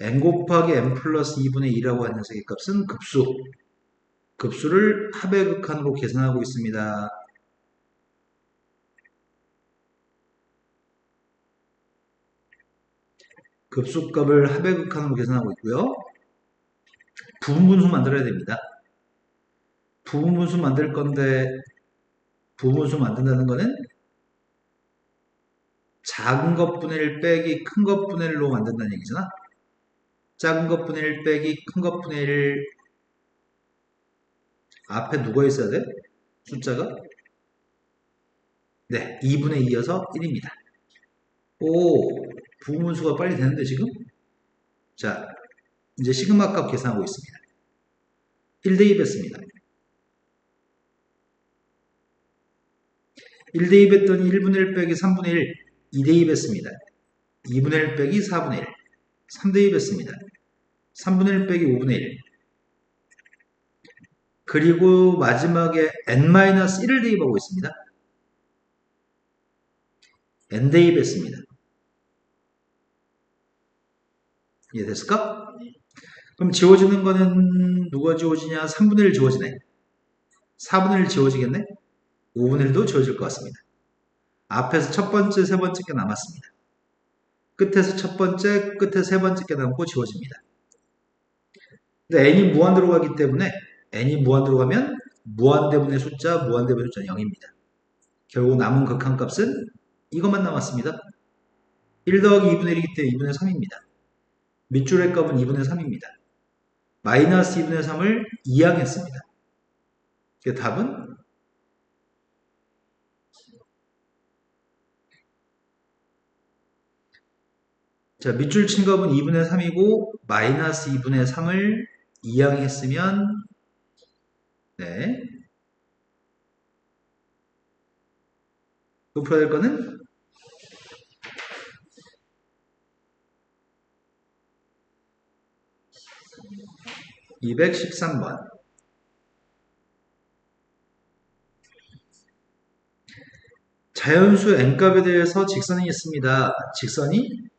n 곱하기 n 플러스 2분의 2라고 하는 녀석의 값은 급수를 합의 극한으로 계산하고 있습니다. 급수값을 합의 극한으로 계산하고 있고요. 부분분수 만들어야 됩니다. 부분분수 만들 건데 부분분수 만든다는 거는 작은 것분의 1 빼기 큰 것분의 1로 만든다는 얘기잖아. 작은 것분의 1 빼기 큰 것분의 1 앞에 누가 있어야 돼? 숫자가? 네, 2분의 2여서 1입니다. 오, 부분분수가 빨리 되는데 지금? 자, 이제 시그마 값 계산하고 있습니다. 1 대입했습니다. 1 대입했더니 1분의 1 빼기 3분의 1, 2 대입했습니다. 2분의 1 빼기 4분의 1, 3 대입했습니다. 3분의 1 빼기 5분의 1, 그리고 마지막에 n-1을 대입하고 있습니다. n 대입했습니다. 이해됐을까? 그럼 지워지는 거는 누가 지워지냐? 3분의 1 지워지네. 4분의 1 지워지겠네? 5분의 1도 지워질 것 같습니다. 앞에서 첫 번째, 세 번째 게 남았습니다. 끝에서 첫 번째, 끝에 세 번째 게 남고 지워집니다. 근데 n이 무한대로 가기 때문에 n이 무한대로 가면 무한대분의 숫자, 무한대분의 숫자 0입니다. 결국 남은 극한값은 이것만 남았습니다. 1 더하기 2분의 1이기 때문에 2분의 3입니다. 밑줄의 값은 2분의 3입니다. 마이너스 2분의 3을 이항했습니다. 그 답은 자, 밑줄 친 값은 2분의 3이고 마이너스 2분의 3을 이항했으면 네. 또 풀어야 될 거는 213번. 자연수 n값에 대해서 직선이 있습니다. 직선이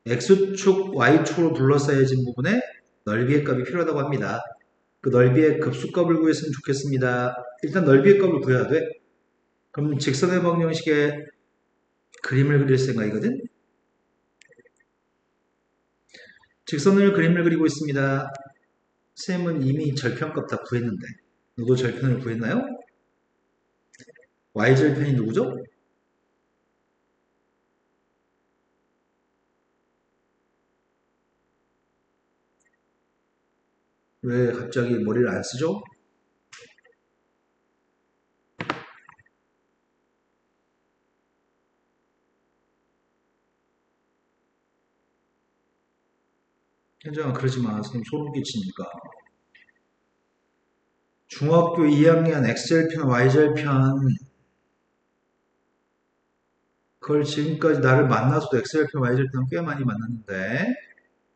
x축, y축으로 둘러싸여진 부분에 넓이의 값이 필요하다고 합니다. 그 넓이의 급수값을 구했으면 좋겠습니다. 일단 넓이의 값을 구해야 돼. 그럼 직선의 방정식에 그림을 그릴 생각이거든. 직선을 그림을 그리고 있습니다. 쌤은 이미 절편값 다 구했는데 너도 절편을 구했나요? y절편이 누구죠? 왜 갑자기 머리를 안 쓰죠? 현정아 그러지 마. 선생님 소름 끼치니까. 중학교 2학년 x절편, y절편 그걸 지금까지 나를 만나서도 x절편, y절편 꽤 많이 만났는데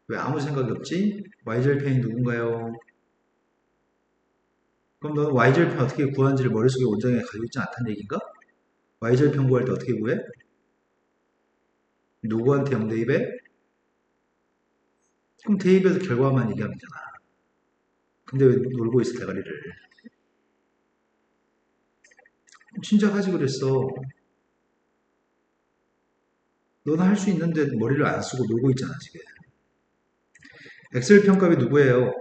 왜 아무 생각이 없지? y절편이 누군가요? 그럼 너는 y절편 어떻게 구하는지를 머릿속에 온전히 가지고 있지 않다는 얘기인가? y절편 구할 때 어떻게 구해? 누구한테 0 대입해? 그럼 대입해서 결과만 얘기하면 되잖아. 근데 왜 놀고 있어 대가리를? 진작 하지 그랬어. 너는 할 수 있는데 머리를 안 쓰고 놀고 있잖아 지금. 엑셀 평값이 누구예요?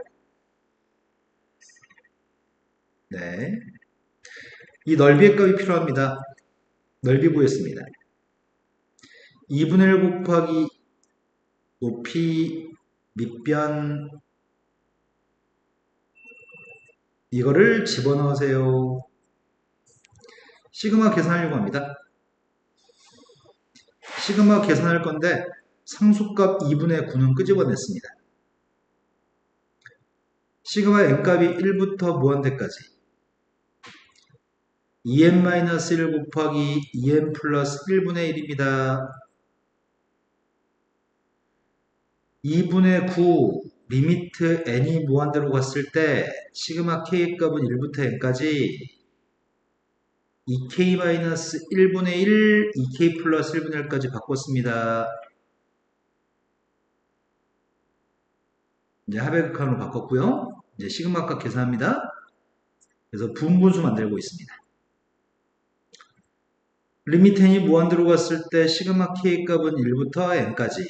네. 이 넓이의 값이 필요합니다. 넓이 구했습니다. 2분의 1 곱하기 높이 밑변 이거를 집어넣으세요. 시그마 계산하려고 합니다. 시그마 계산할 건데 상수값 2분의 9는 끄집어냈습니다. 시그마 n값이 1부터 무한대까지 2n-1 곱하기 2n 플러스 1분의 1입니다. 2분의 9 리미트 n이 무한대로 갔을 때 시그마 k 값은 1부터 n까지 2k-1분의 1, 2k 플러스 1분의 1까지 바꿨습니다. 이제 하백극한으로 바꿨고요. 이제 시그마 값 계산합니다. 그래서 분분수 만들고 있습니다. 리미트 n이 무한대로 갔을 때 시그마 k 값은 1부터 n까지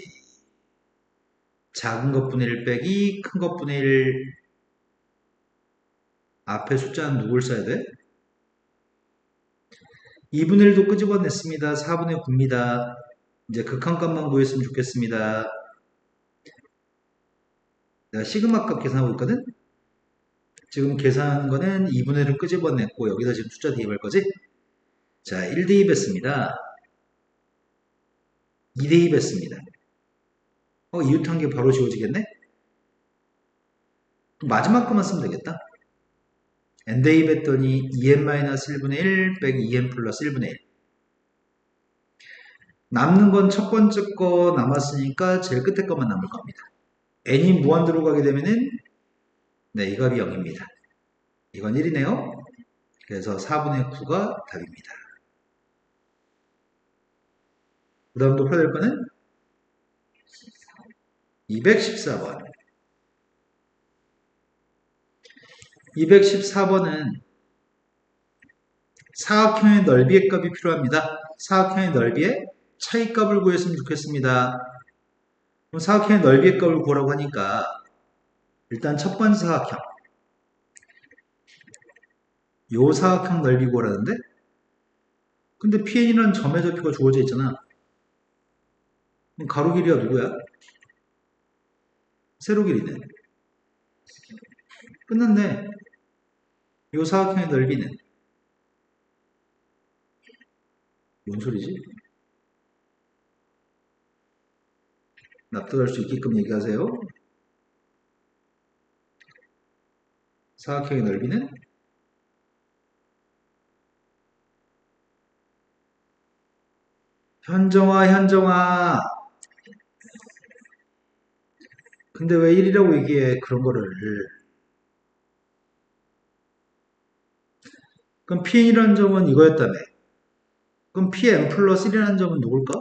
작은 것분의 1 빼기 큰 것분의 1 앞에 숫자는 누굴 써야 돼? 2분의 1도 끄집어냈습니다. 4분의 9입니다. 이제 극한값만 구했으면 좋겠습니다. 내가 시그마 값 계산하고 있거든? 지금 계산한 거는 2분의 1을 끄집어냈고 여기다 지금 숫자 대입할 거지? 자, 1 대입했습니다. 2 대입했습니다. 이웃한 게 바로 지워지겠네? 마지막 것만 쓰면 되겠다. n 대입했더니 2n-1분의 1 빼기 2n 플러스 1분의 1. 남는 건 첫 번째 거 남았으니까 제일 끝에 것만 남을 겁니다. n이 무한대로 가게 되면은 네, 이 값이 0입니다. 이건 1이네요. 그래서 4분의 9가 답입니다. 그 다음 또 풀어야 될 거는 214번. 214번은 사각형의 넓이의 값이 필요합니다. 사각형의 넓이의 차이값을 구했으면 좋겠습니다. 그럼 사각형의 넓이의 값을 구하라고 하니까 일단 첫 번째 사각형 요 사각형 넓이 구하라는데 근데 PN이라는 점의 좌표가 주어져 있잖아. 그럼 가로 길이가 누구야? 세로 길이네. 끝났네. 요 사각형의 넓이는 뭔 소리지? 납득할 수 있게끔 얘기하세요. 사각형의 넓이는 현정아 근데 왜 1이라고 얘기해 그런 거를. 그럼 Pn이라는 점은 이거였다며. 그럼 Pn 플러스 1이라는 점은 누굴까?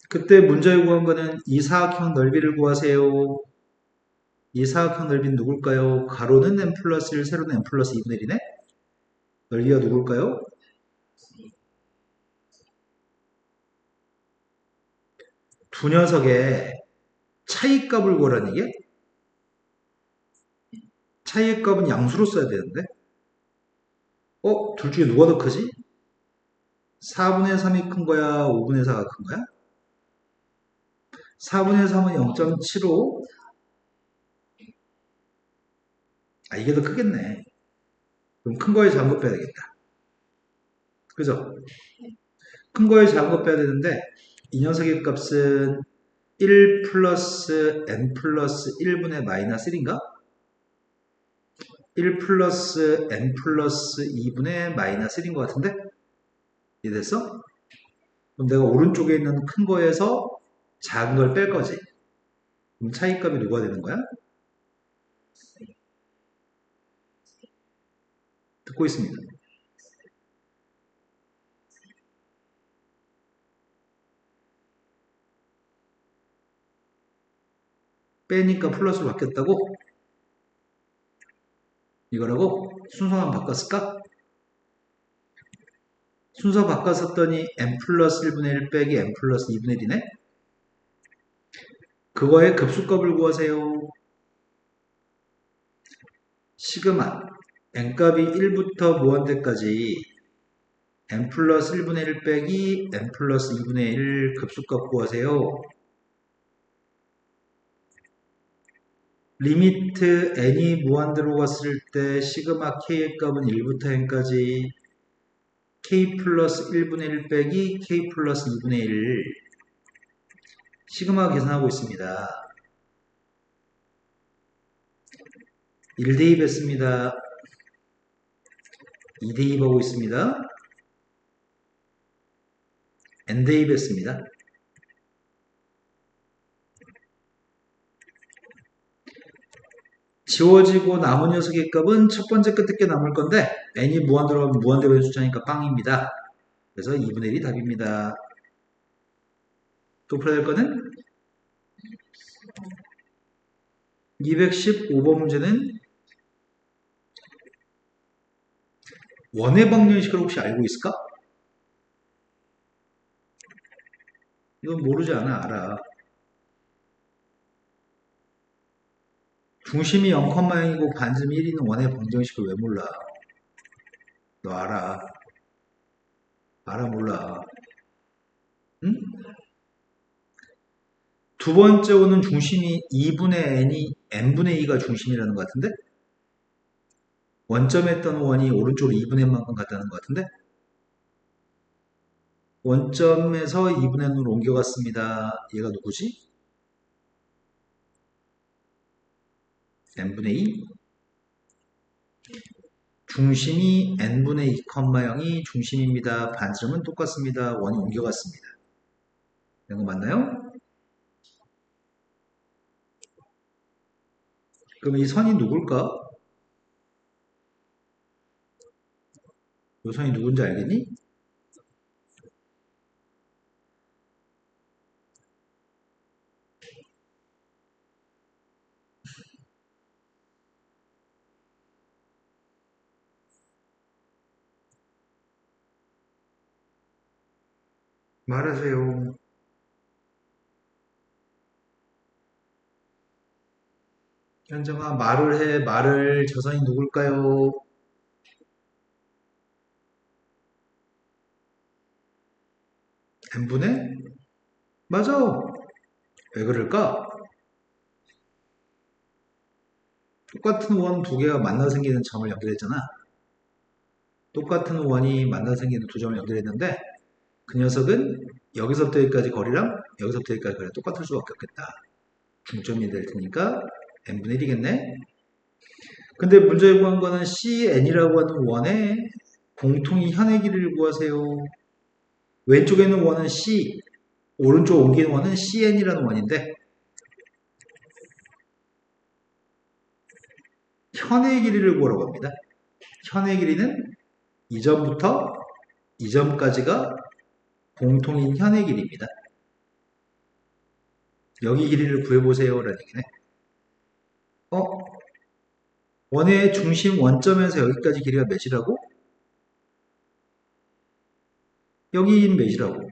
그때 문제에 구한 거는 이 사각형 넓이를 구하세요. 이 사각형 넓이는 누굴까요? 가로는 n 플러스 1, 세로는 n 플러스 2분의 1이네? 넓이가 누굴까요? 두 녀석의 차이값을 구하라는 얘기야? 차이의 값은 양수로 써야 되는데? 둘 중에 누가 더 크지? 4분의 3이 큰 거야? 5분의 4가 큰 거야? 4분의 3은 0.75? 이게 더 크겠네. 그럼 큰 거에 작은 거 빼야 되겠다. 그죠? 큰 거에 작은 거 빼야 되는데 이 녀석의 값은 1 플러스 n 플러스 1분의 마이너스 1인가? 1 플러스 n 플러스 2분의 마이너스 1인 것 같은데? 이해됐어? 그럼 내가 오른쪽에 있는 큰 거에서 작은 걸 뺄 거지. 그럼 차이값이 누가 되는 거야? 듣고 있습니다. 빼니까 플러스로 바뀌었다고? 이거라고? 순서만 바꿨을까? 순서 바꿨었더니 n 플러스 1분의 1 빼기 n 플러스 2분의 1이네? 그거의 급수값을 구하세요. 시그마 n값이 1부터 무한대까지 n 플러스 1분의 1 빼기 n 플러스 2분의 1 급수값 구하세요. 리미트 n이 무한대로 갔을 때 시그마 k의 값은 1부터 n까지 k 플러스 1분의 1 빼기 k 플러스 2분의 1 시그마 계산하고 있습니다. 1 대입했습니다. 2 대입하고 있습니다. n 대입했습니다. 지워지고 남은 녀석의 값은 첫 번째 끝에 게 남을 건데 n이 무한대로 하면 무한대변 숫자니까 빵입니다. 그래서 2분의 1이 답입니다. 또 풀어야 될 거는 215번 문제는 원의 방정식을 혹시 알고 있을까? 이건 모르지 않아. 알아. 중심이 0,0이고 반지름이 1이는 원의 방정식을 왜 몰라? 너 알아. 알아 몰라. 응? 두 번째 오는 중심이 2분의 n이 n분의 2가 중심이라는 것 같은데? 원점에 있던 원이 오른쪽으로 2분의 n만큼 갔다는 것 같은데? 원점에서 2분의 n으로 옮겨갔습니다. 얘가 누구지? n분의 2? 중심이 n분의 2, 0이 중심입니다. 반지름은 똑같습니다. 원이 옮겨갔습니다. 이런 거 맞나요? 그럼 이 선이 누굴까? 이 선이 누군지 알겠니? 말하세요. 현정아, 말을 해. 말을. 저 선이 누굴까요? n분의? 맞아. 왜 그럴까? 똑같은 원 두 개가 만나 생기는 점을 연결했잖아. 똑같은 원이 만나 생기는 두 점을 연결했는데 그 녀석은 여기서부터 여기까지 거리랑 여기서부터 여기까지 거리가 똑같을 수밖에 없겠다. 중점이 될 테니까 n분의 1이겠네. 근데 문제에 구한 거는 CN이라고 하는 원의 공통이 현의 길이를 구하세요. 왼쪽에 있는 원은 C, 오른쪽 옮기는 원은 CN이라는 원인데 현의 길이를 구하라고 합니다. 현의 길이는 이 점부터 이 점까지가 공통인 현의 길이입니다. 여기 길이를 구해보세요 라는 얘기네. 원의 중심 원점에서 여기까지 길이가 몇이라고? 여기는 몇이라고?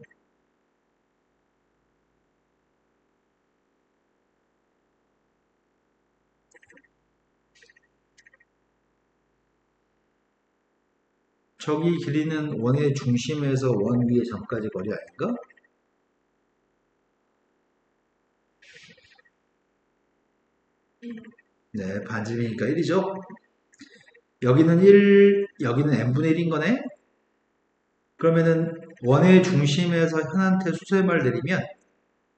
저기 길이는 원의 중심에서 원 위의 점까지 거리 아닌가? 네, 반지름이니까 1이죠. 여기는 1, 여기는 n분의 1인 거네. 그러면은 원의 중심에서 현한테 수소의 내리면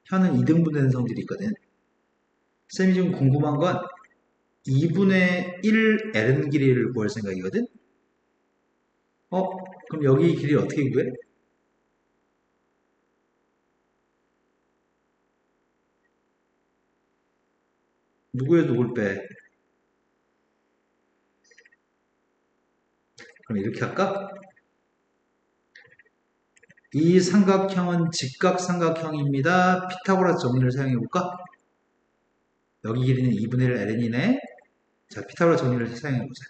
현은 2등분되는 성질이 있거든. 쌤이 지금 궁금한 건 2분의 1 ln 길이를 구할 생각이거든. 그럼 여기 길이 어떻게 구해? 누구에 누굴 빼? 그럼 이렇게 할까? 이 삼각형은 직각삼각형입니다. 피타고라스 정리를 사용해볼까? 여기 길이는 2분의 1 ln이네. 자, 피타고라스 정리를 사용해보자.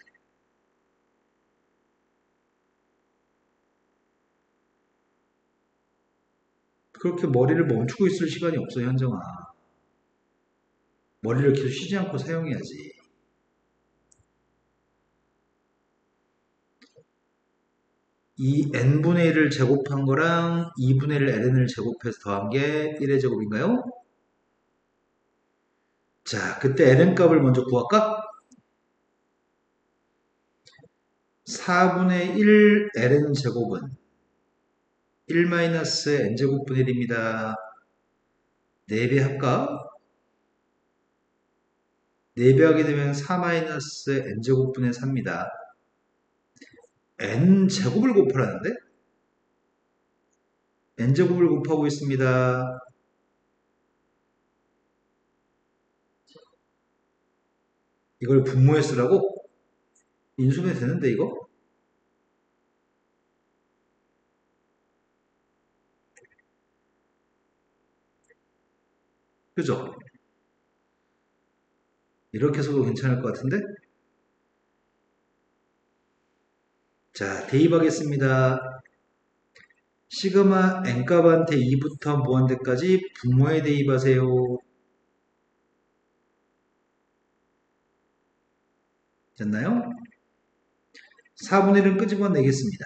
그렇게 머리를 멈추고 있을 시간이 없어, 현정아. 머리를 계속 쉬지 않고 사용해야지. 이 n분의 1을 제곱한 거랑 2분의 1 ln을 제곱해서 더한 게 1의 제곱인가요? 자, 그때 ln 값을 먼저 구할까? 4분의 1 ln 제곱은 1-n제곱분의 1입니다. 4배 할까? 4배 하게 되면 4-n제곱분의 4입니다. n제곱을 곱하라는데? n제곱을 곱하고 있습니다. 이걸 분모에 쓰라고? 인수분해 되는데 이거? 그죠? 이렇게 해서도 괜찮을 것 같은데? 자, 대입하겠습니다. 시그마 n값한테 2부터 무한대까지 분모에 대입하세요. 됐나요? 4분의 1은 끄집어내겠습니다.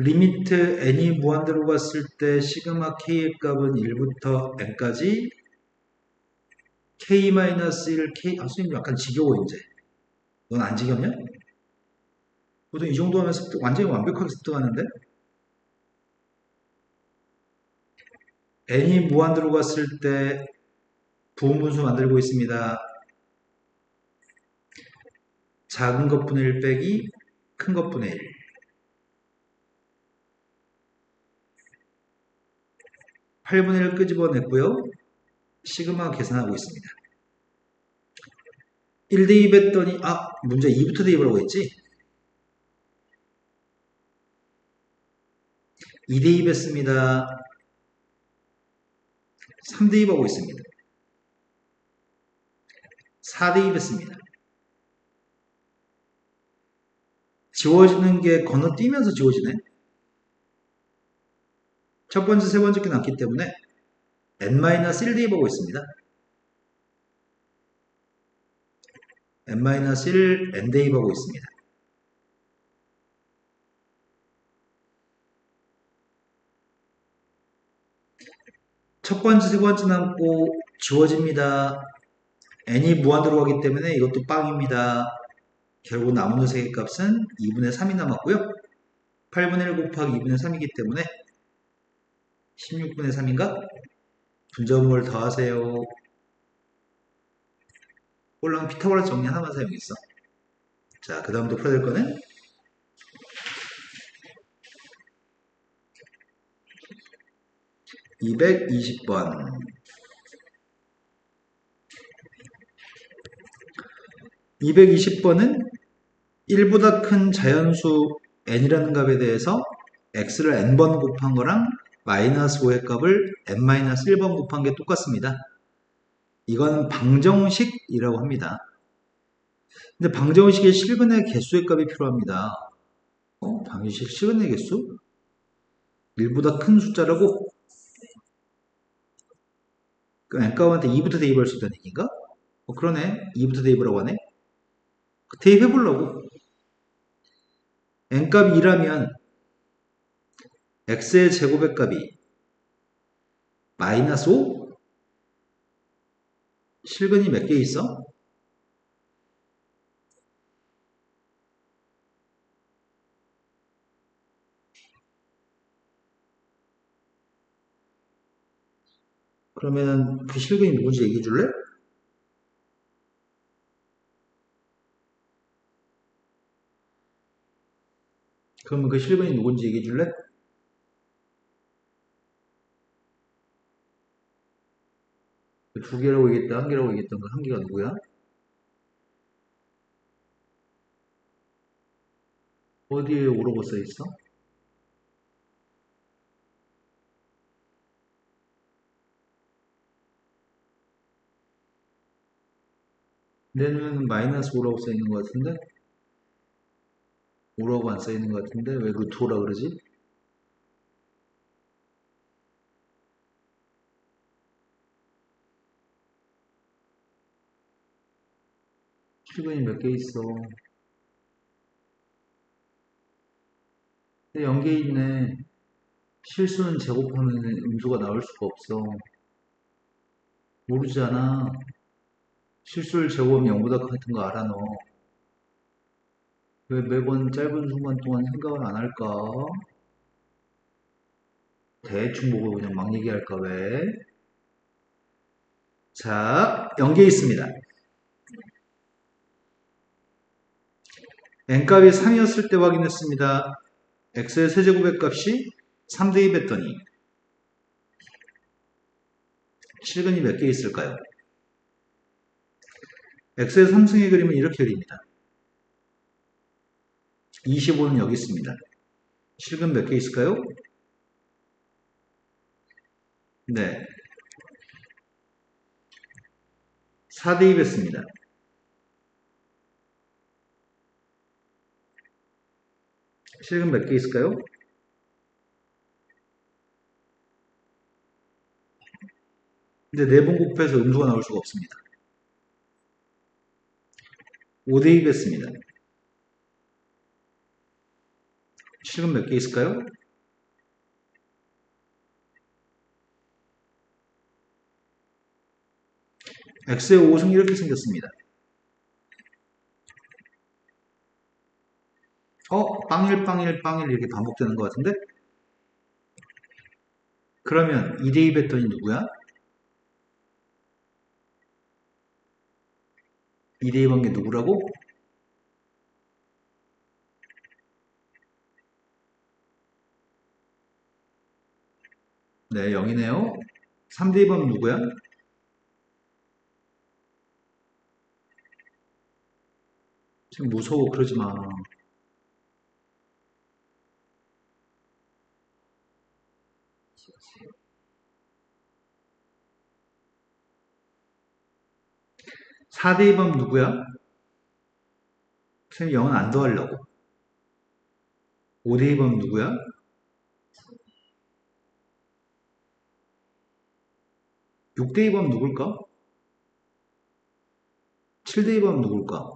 리미트 n이 무한대로 갔을 때 시그마 k의 값은 1부터 n까지 k-1 k 선생님 약간 지겨워 이제. 넌 안 지겹냐? 보통 이 정도 하면 습득, 완전히 완벽하게 습득하는데 n이 무한대로 갔을 때 부분분수 만들고 있습니다. 작은 것분의 1 빼기 큰 것분의 1. 8분의 1 끄집어냈고요. 시그마 계산하고 있습니다. 1 대입했더니 문제 2부터 대입하라고 했지? 2 대입했습니다. 3 대입하고 있습니다. 4 대입했습니다. 지워지는 게 건너뛰면서 지워지네. 첫 번째, 세 번째 게 남기 때문에 n-1 대입하고 있습니다. n-1 n 대입하고 있습니다. 첫 번째, 세 번째 남고 지워집니다. n이 무한대로 가기 때문에 이것도 빵입니다. 결국 남은 녀석의 값은 2분의 3이 남았고요. 8분의 1 곱하기 2분의 3이기 때문에 16분의 3인가? 분자분모를 더하세요. 홀랑 피타고라스 정리 하나만 사용했어. 자, 그 다음부터 풀어야 될 거는 220번. 220번은 1보다 큰 자연수 n이라는 값에 대해서 x를 n번 곱한 거랑 마이너스 5의 값을 n-1번 곱한 게 똑같습니다. 이건 방정식이라고 합니다. 근데 방정식의 실근의 개수의 값이 필요합니다. 방정식 실근의 개수? 1보다 큰 숫자라고? 그 n값한테 2부터 대입할 수 있다는 얘기인가? 그러네. 2부터 대입을 하고 하네. 대입해보려고. n값이 2라면 x의 제곱의 값이 마이너스 5? 실근이 몇 개 있어? 그러면 그 실근이 누군지 얘기해 줄래? 그러면 그 실근이 누군지 얘기해 줄래? 두 개라고 얘기했다, 한 개라고 얘기했던 거 한 개가 누구야? 어디에 오라고 써 있어? 내 눈에는 마이너스 5라고 써 있는 것 같은데? 5라고 안 써 있는 것 같은데? 왜 루트 5라 그러지? 실근이 몇 개 있어? 근데 연계 있네. 실수는 제곱하면 음수가 나올 수가 없어. 모르잖아. 실수를 제곱하면 0보다 같은 거 알아, 너. 왜 매번 짧은 순간 동안 생각을 안 할까? 대충 보고 그냥 막 얘기할까, 왜? 자, 연계 있습니다. n값이 3이었을 때 확인했습니다. x의 세제곱의 값이 3대 2 했더니 실근이 몇 개 있을까요? x의 3승의 그림은 이렇게 그립니다. 25는 여기 있습니다. 실근 몇 개 있을까요? 네. 4대 2 했습니다. 실근 몇 개 있을까요? 근데 4번 곱해서 음수가 나올 수가 없습니다. 5대 2 했습니다. 실근 몇 개 있을까요? x의 5승 이렇게 생겼습니다. 빵일 빵일 빵일 이렇게 반복되는 것 같은데? 그러면 2대 2 했더니 누구야? 2대 2 반게 누구라고? 네, 0이네요. 3대 2 반은 누구야? 지금 무서워 그러지 마. 4대 2 반은 누구야? 선생님 0은 안 더하려고. 5대 2 반은 누구야? 6대 2 반은 누굴까? 7대 2 반은 누굴까?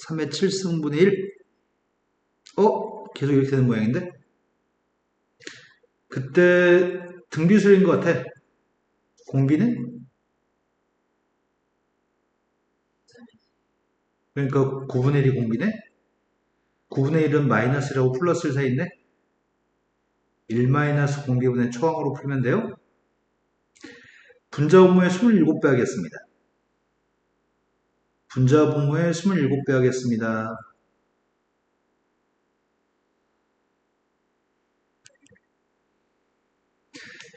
3의 7승분의 1? 계속 이렇게 되는 모양인데? 그때 등비수인 것 같아. 공비는? 그러니까 9분의 1이 공비네? 9분의 1은 마이너스라고 플러스를 사이인데 1 마이너스 공비분의 초항으로 풀면 돼요. 분자분모의 27배 하겠습니다. 분자분모의 27배 하겠습니다.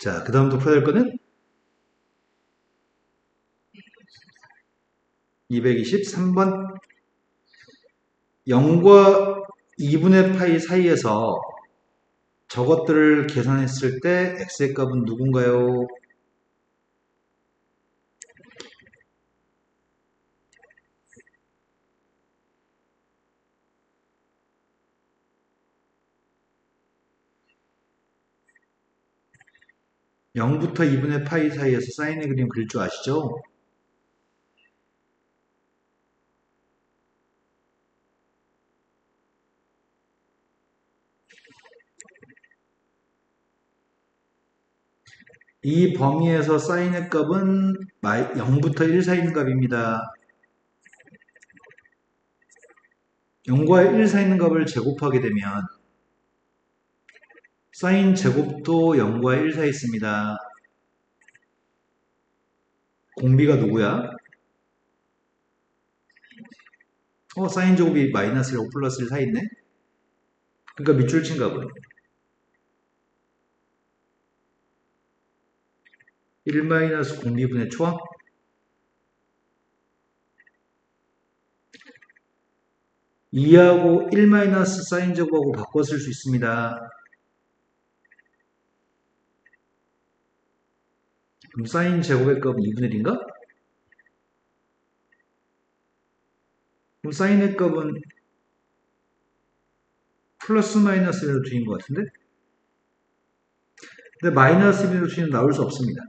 자, 그 다음부터 풀어야 될 거는 223번 0과 2분의 파이 사이에서 저것들을 계산했을 때 x의 값은 누군가요? 0부터 2분의 파이 사이에서 사인의 그림 그릴 줄 아시죠? 이 범위에서 사인의 값은 0부터 1 사이 있는 값입니다. 0과 1 사이 있는 값을 제곱하게 되면 사인 제곱도 0과 1 사이 있습니다. 공비가 누구야? 사인 제곱이 마이너스 1하고 플러스 1 사이 있네? 그러니까 밑줄 친 값은 1 마이너스 공비분의 초항? 2하고 1 마이너스 사인 제곱하고 바꿔 쓸 수 있습니다. 그럼 사인 제곱의 값은 2분의 1인가? 그럼 사인의 값은 플러스 마이너스 1로 주인 것 같은데? 근데 마이너스 2분의 1로 주인은 나올 수 없습니다.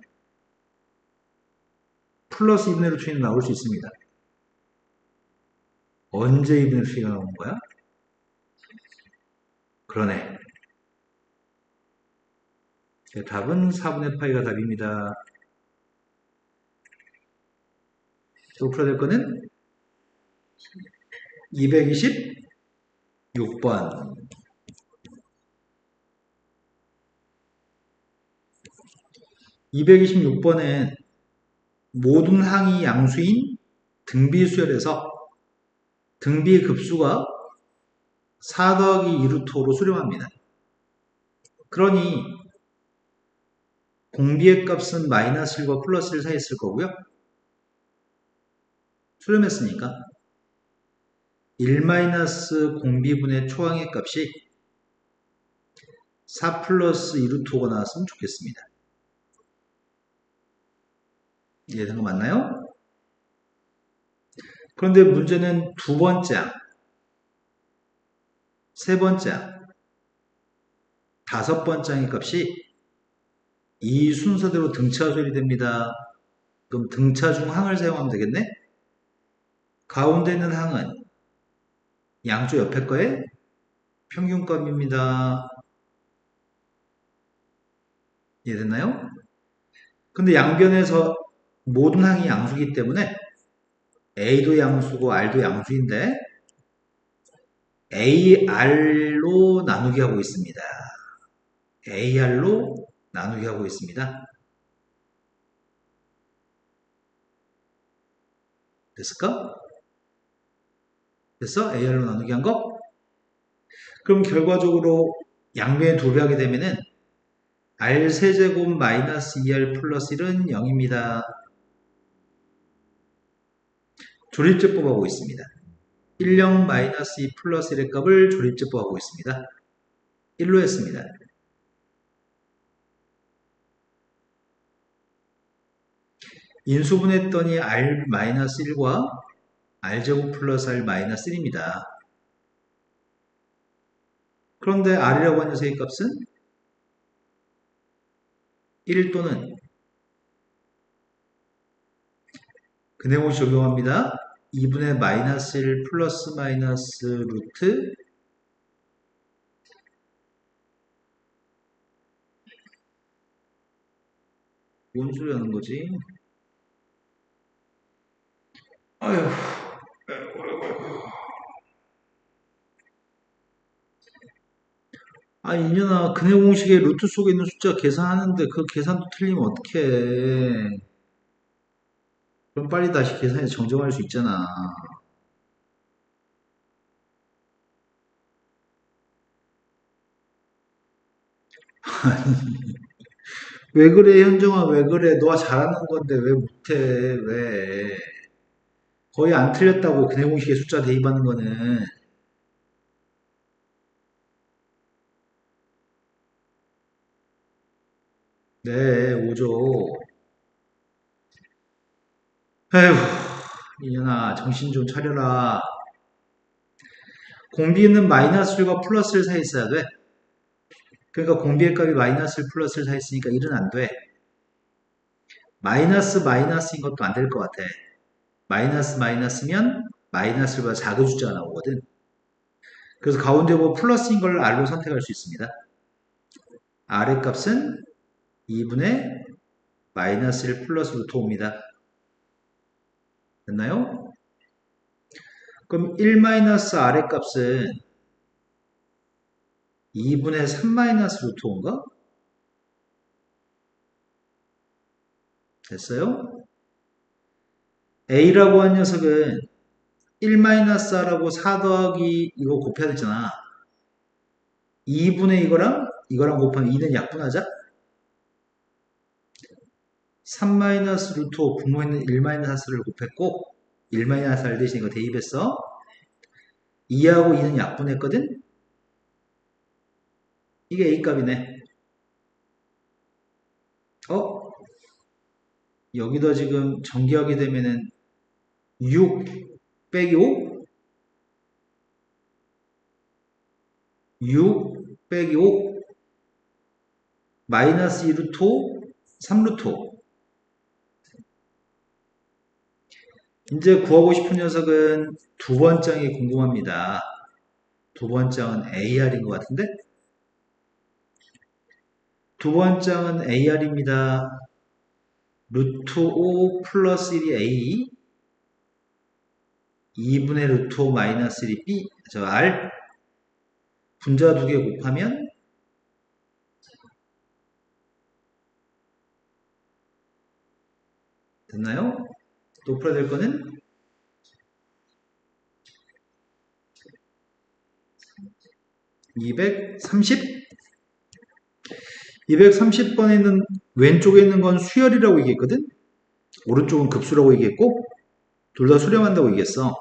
플러스 2분의 1로 주인은 나올 수 있습니다. 언제 2분의 1 주인가 나오는 거야? 그러네. 답은 4분의 파이가 답입니다. 또 풀어야 될 거는 226번. 226번엔 모든 항이 양수인 등비수열에서 등비의 급수가 4 더하기 2루트 5로 수렴합니다. 그러니 공비의 값은 마이너스 1과 플러스 1 사이 있을 거고요. 수렴했으니까 1 마이너스 공비분의 초항의 값이 4 플러스 2루트 5가 나왔으면 좋겠습니다. 이해된 거 맞나요? 그런데 문제는 두 번째 항, 세 번째 항, 다섯 번째 항의 값이 이 순서대로 등차 조율이 됩니다. 그럼 등차 중 항을 사용하면 되겠네? 가운데 있는 항은 양쪽 옆에 거의 평균값입니다. 이해됐나요? 근데 양변에서 모든 항이 양수이기 때문에 A도 양수고 R도 양수인데 AR로 나누기 하고 있습니다. AR로 나누기 하고 있습니다. 됐을까? 됐어? AR로 나누기 한 거? 그럼 결과적으로 양변에 도배하게 되면은 R 세제곱 마이너스 2R 플러스 1은 0입니다. 조립제법 하고 있습니다. 10 마이너스 2 플러스 1의 값을 조립제법 하고 있습니다. 1로 했습니다. 인수분했더니 R 마이너스 1과 R제곱 플러스 R 마이너스 1입니다. 그런데 R이라고 하는 녀석의 값은 1 또는 근해공식 적용합니다. 2분의 마이너스 1 플러스 마이너스 루트 뭔 소리 하는 거지? 아휴. 이년아, 근해공식의 루트 속에 있는 숫자 계산하는데 그 계산도 틀리면 어떡해. 그럼 빨리 다시 계산해서 정정할 수 있잖아. 왜 그래, 현정아, 왜 그래? 너가 잘하는 건데 왜 못해? 왜? 거의 안 틀렸다고, 근해공식의 숫자 대입하는 거는. 네, 오죠. 에휴, 이년아, 정신 좀 차려라. 공비는 마이너스 1과 플러스 1 사이 있어야 돼. 그러니까 공비의 값이 마이너스 1 플러스 1 사이 있으니까 1은 안 돼. 마이너스 마이너스인 것도 안 될 것 같아. 마이너스 마이너스면 마이너스보다 작은 숫자가 나오거든. 그래서 가운데 뭐 플러스인 걸 R로 선택할 수 있습니다. R의 값은 2분의 마이너스 1 플러스 루트 5입니다. 됐나요? 그럼 1 마이너스 R의 값은 2분의 3 마이너스 루트 5인가? 됐어요? A라고 한 녀석은 1 마이너스 R하고 4 더하기 이거 곱해야 되잖아. 2분의 이거랑 곱하면 2는 약분하자. 3 마이너스 루트 5 분모에는 1 마이너스 4를 곱했고 1 마이너스 4 대신 이거 대입했어. 2하고 2는 약분했거든. 이게 A값이네. 여기다 지금 전개하게 되면은 6 빼기 5? 6 빼기 5 마이너스 2 루트 5 3 루트 5. 이제 구하고 싶은 녀석은 두 번장이 궁금합니다. 두 번장은 AR인 것 같은데? 두 번장은 AR입니다. 루트 5 플러스 1이 A, 2분의 루트 5 마이너스 1이 B, R, 분자 두 개 곱하면 됐나요? 또 풀어야 될 거는 230. 230번에 있는 왼쪽에 있는 건 수열이라고 얘기했거든? 오른쪽은 급수라고 얘기했고 둘 다 수렴한다고 얘기했어.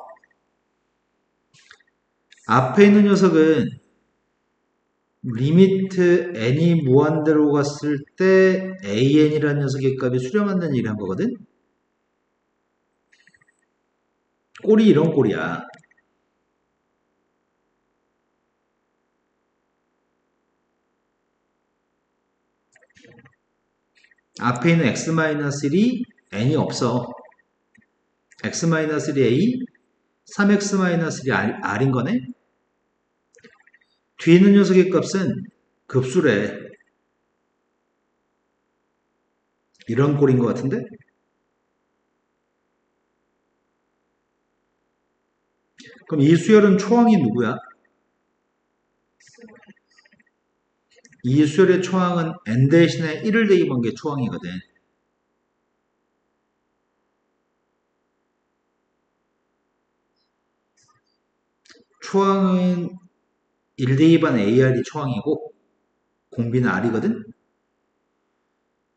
앞에 있는 녀석은 리미트 n이 무한대로 갔을 때 an이라는 녀석의 값이 수렴한다는 얘기를 한 거거든? 꼴이 이런 꼴이야. 앞에 있는 x-1이 n이 없어. x-1이 a, 3x-1이 r인 거네? 뒤에 있는 녀석의 값은 급수래. 이런 꼴인 것 같은데? 그럼 이 수열은 초항이 누구야? 이 수열의 초항은 n 대신에 1을 대입한 게 초항이거든. 초항은 1 대입한 AR이 초항이고 공비는 R이거든.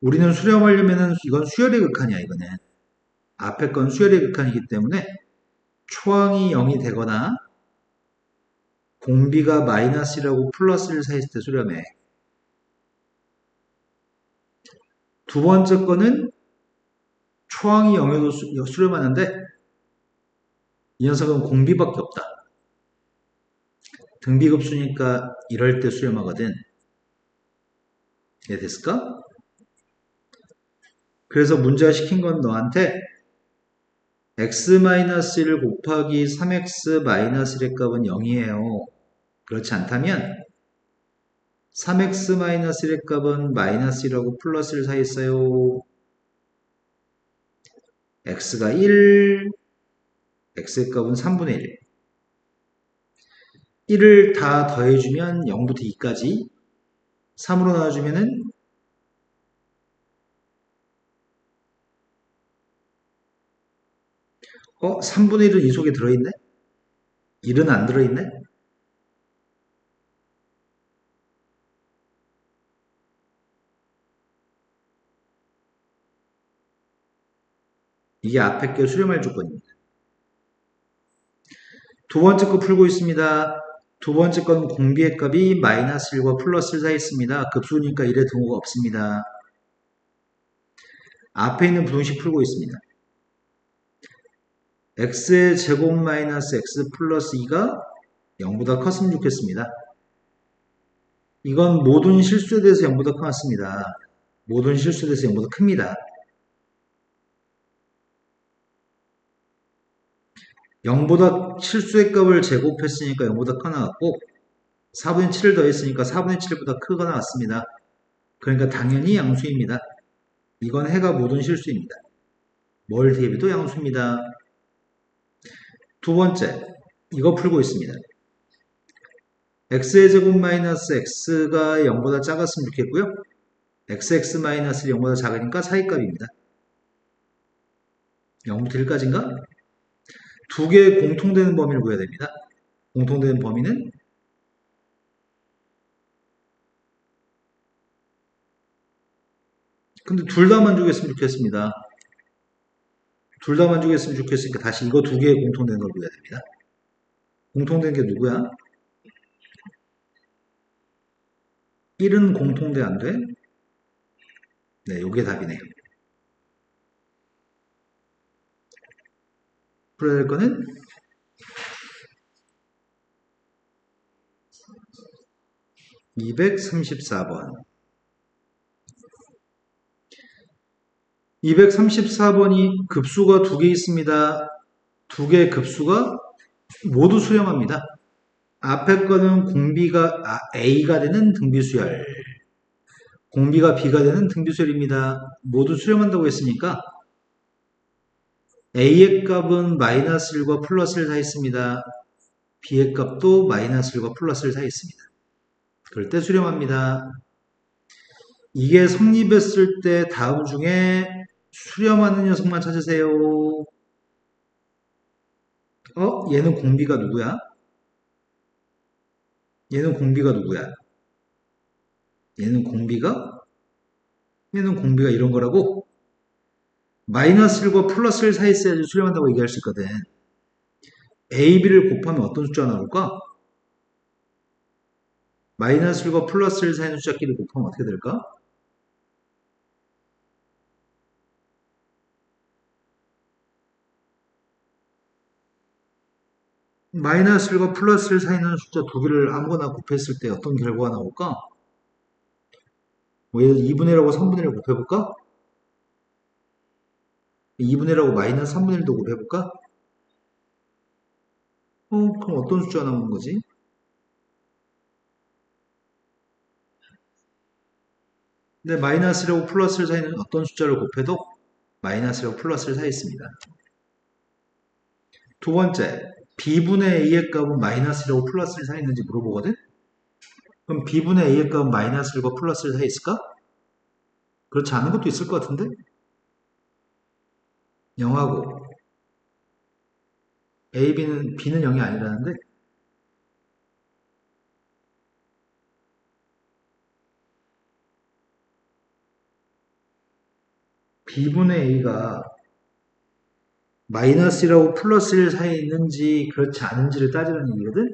우리는 수렴하려면 이건 수열의 극한이야. 이거는 앞에 건 수열의 극한이기 때문에 초항이 0이 되거나 공비가 마이너스라고 플러스를 사이했을 때 수렴해. 두 번째 거는 초항이 0에도 수렴하는데 이 녀석은 공비밖에 없다. 등비급수니까 이럴 때 수렴하거든. 이해됐을까? 그래서 문제가 시킨 건 너한테 x-1 곱하기 3x-1의 값은 0이에요. 그렇지 않다면 3x-1의 값은 마이너스 1하고 플러스를 사이했어요. x가 1, x의 값은 3분의 1. 1을 다 더해주면 0부터 2까지 3으로 나눠주면은 3분의 1은 이 속에 들어있네? 1은 안 들어있네? 이게 앞에 게 수렴할 조건입니다. 두 번째 거 풀고 있습니다. 두 번째 건 공비의 값이 마이너스 1과 플러스 1 사이 있습니다. 급수니까 1의 등호가 없습니다. 앞에 있는 부등식 풀고 있습니다. x의 제곱 마이너스 x 플러스 2가 0보다 컸으면 좋겠습니다. 이건 모든 실수에 대해서 0보다 커놨습니다. 모든 실수에 대해서 0보다 큽니다. 0보다 실수의 값을 제곱했으니까 0보다 커 나왔고 4분의 7을 더했으니까 4분의 7보다 크가 나왔습니다. 그러니까 당연히 양수입니다. 이건 해가 모든 실수입니다. 뭘 대입해도 양수입니다. 두 번째, 이거 풀고 있습니다. x의 제곱 마이너스 x가 0보다 작았으면 좋겠고요. xx 마이너스 0보다 작으니까 사이값입니다. 0부터 1까지인가? 두 개의 공통되는 범위를 구해야 됩니다. 공통되는 범위는 근데 둘 다 만족했으면 좋겠습니다. 둘 다 만족했으면 좋겠으니까 다시 이거 두 개의 공통되는 걸 구해야 됩니다. 공통된 게 누구야? 1은 공통돼 안 돼? 네, 요게 답이네요. 풀어야 될 거는 234번. 234번이 급수가 두 개 있습니다. 두 개의 급수가 모두 수렴합니다. 앞에 거는 공비가 A가 되는 등비수열, 공비가 B가 되는 등비수열입니다. 모두 수렴한다고 했으니까 A의 값은 마이너스 1과 플러스 1 사이 있습니다. B의 값도 마이너스 1과 플러스 1 사이 있습니다. 그럴 때 수렴합니다. 이게 성립했을 때 다음 중에 수렴하는 녀석만 찾으세요. 얘는 공비가 누구야? 얘는 공비가 누구야? 얘는 공비가 이런 거라고? 마이너스 1과 플러스 1 사이 있어야지 수렴한다고 얘기할 수 있거든. A, B를 곱하면 어떤 숫자가 나올까? 마이너스 1과 플러스 1 사이 있는 숫자끼리 곱하면 어떻게 될까? 마이너스 1과 플러스 1 사이 있는 숫자 두 개를 아무거나 곱했을 때 어떤 결과가 나올까? 뭐 예를 들어 2분의 1하고 3분의 1을 곱해볼까? 2분의 1하고 마이너스 3분의 1도 곱해볼까? 그럼 어떤 숫자가 나오는 거지? 근데 마이너스 1하고 플러스 1 사이는 어떤 숫자를 곱해도 마이너스 1하고 플러스 1 사이 있습니다. 두 번째, b분의 a의 값은 마이너스 1하고 플러스 1 사이 있는지 물어보거든? 그럼 b분의 a의 값은 마이너스 1과 플러스 1 사이 있을까? 그렇지 않은 것도 있을 것 같은데? 0하고 b는 0이 아니라는데? b분의 a가 마이너스 1하고 플러스 1 사이에 있는지 그렇지 않은지를 따지는 얘기거든?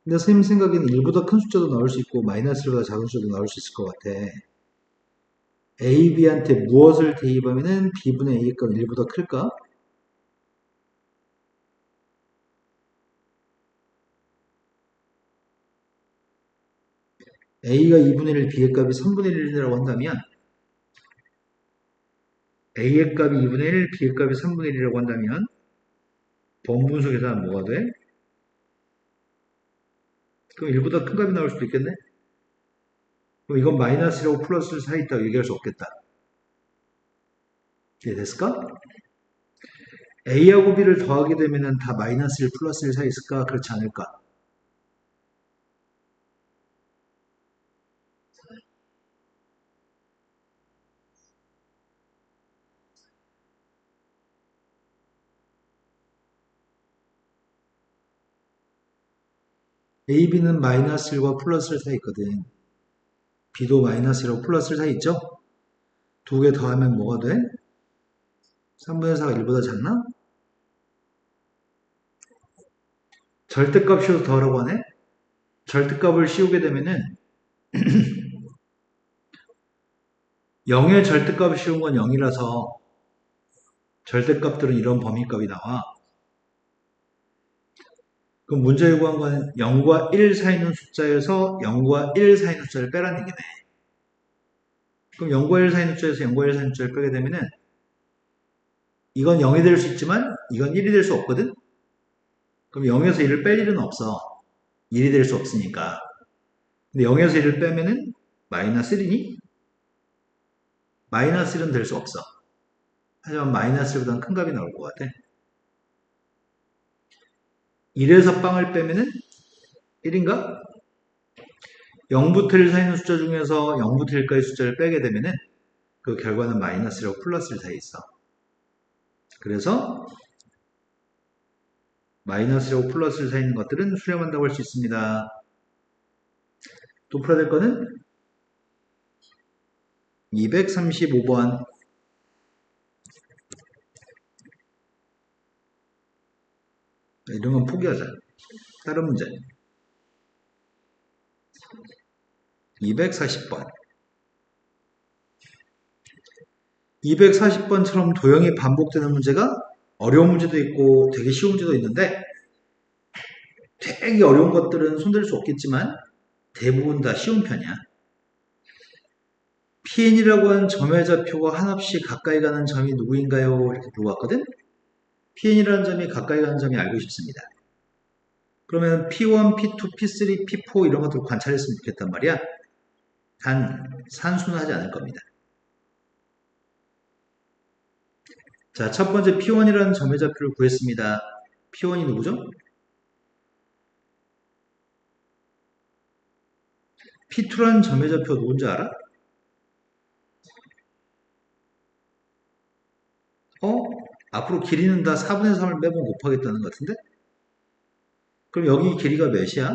근데 선생님 생각에는 1보다 큰 숫자도 나올 수 있고 마이너스 1보다 작은 숫자도 나올 수 있을 것 같아. A, B한테 무엇을 대입하면 B분의 A의 값은 1보다 클까? A가 2분의 1, B의 값이 3분의 1이라고 한다면 A의 값이 2분의 1, B의 값이 3분의 1이라고 한다면 번분수 계산은 뭐가 돼? 그럼 1보다 큰 값이 나올 수도 있겠네? 그럼 이건 마이너스 1하고 플러스 1 사이 있다고 얘기할 수 없겠다. 이해됐을까? A하고 B를 더하게 되면 다 마이너스 1, 플러스 1 사이 있을까? 그렇지 않을까? A, B는 마이너스 1과 플러스 1 사이 있거든. B도 마이너스 1하고 플러스 1 사이 있죠? 두 개 더하면 뭐가 돼? 3분의 4가 1보다 작나? 절대값 씌워서 더하라고 하네? 절대값을 씌우게 되면은 0의 절대값을 씌운 건 0이라서 절대값들은 이런 범위값이 나와. 그럼 문제에 구한 건 0과 1 사이 있는 숫자에서 0과 1 사이 있는 숫자를 빼라는 얘기네. 그럼 0과 1 사이 있는 숫자에서 0과 1 사이 있는 숫자를 빼게 되면은 이건 0이 될 수 있지만 이건 1이 될 수 없거든? 그럼 0에서 1을 뺄 일은 없어. 1이 될 수 없으니까. 근데 0에서 1을 빼면은 마이너스 1이니? 마이너스 1은 될 수 없어. 하지만 마이너스 1보다는 큰 값이 나올 것 같아. 1에서 빵을 빼면은 1인가? 0부터 1 사이 있는 숫자 중에서 0부터 1까지 숫자를 빼게 되면은 그 결과는 마이너스 1하고 플러스 1 사이에 있어. 그래서 마이너스 1하고 플러스 1 사이에 있는 것들은 수렴한다고 할 수 있습니다. 또 풀어야 될 거는 235번. 이런 건 포기하자. 다른 문제. 240번. 240번처럼 도형이 반복되는 문제가 어려운 문제도 있고 되게 쉬운 문제도 있는데 되게 어려운 것들은 손댈 수 없겠지만 대부분 다 쉬운 편이야. PN이라고 하는 점의 좌표가 한없이 가까이 가는 점이 누구인가요? 이렇게 물어봤거든? PN이라는 점이 가까이 가는 점이 알고 싶습니다. 그러면 P1, P2, P3, P4 이런 것들 관찰했으면 좋겠단 말이야. 단 산수는 하지 않을 겁니다. 자, 첫 번째 P1이라는 점의 좌표를 구했습니다. P1이 누구죠? P2라는 점의 좌표가 누군지 알아? 앞으로 길이는 다 4분의 3을 매번 곱하겠다는 것 같은데? 그럼 여기 길이가 몇이야?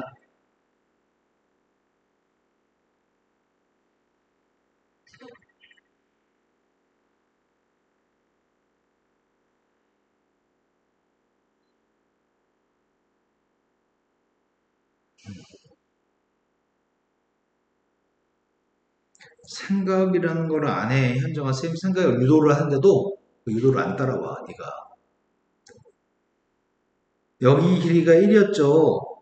생각이라는 걸 안 해. 현정아, 쌤 생각을 유도를 하는데도 그 유도를 안 따라와, 네가. 여기 길이가 1이었죠.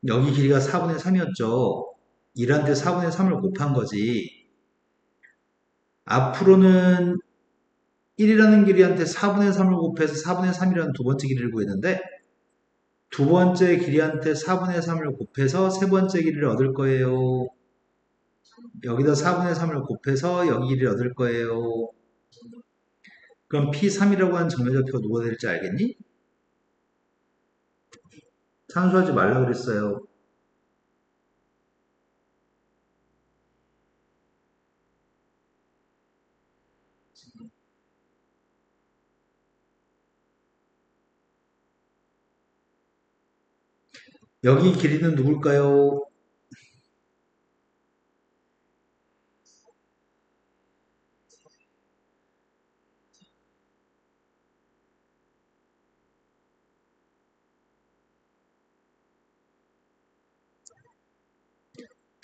여기 길이가 4분의 3이었죠. 1한테 4분의 3을 곱한 거지. 앞으로는 1이라는 길이한테 4분의 3을 곱해서 4분의 3이라는 두 번째 길이를 구했는데 두 번째 길이한테 4분의 3을 곱해서 세 번째 길이를 얻을 거예요. 여기다 4분의 3을 곱해서 여기 길이를 얻을 거예요. 그럼 P3이라고 하는 점의 좌표가 누가 될지 알겠니? 산수하지 말라 그랬어요. 여기 길이는 누굴까요?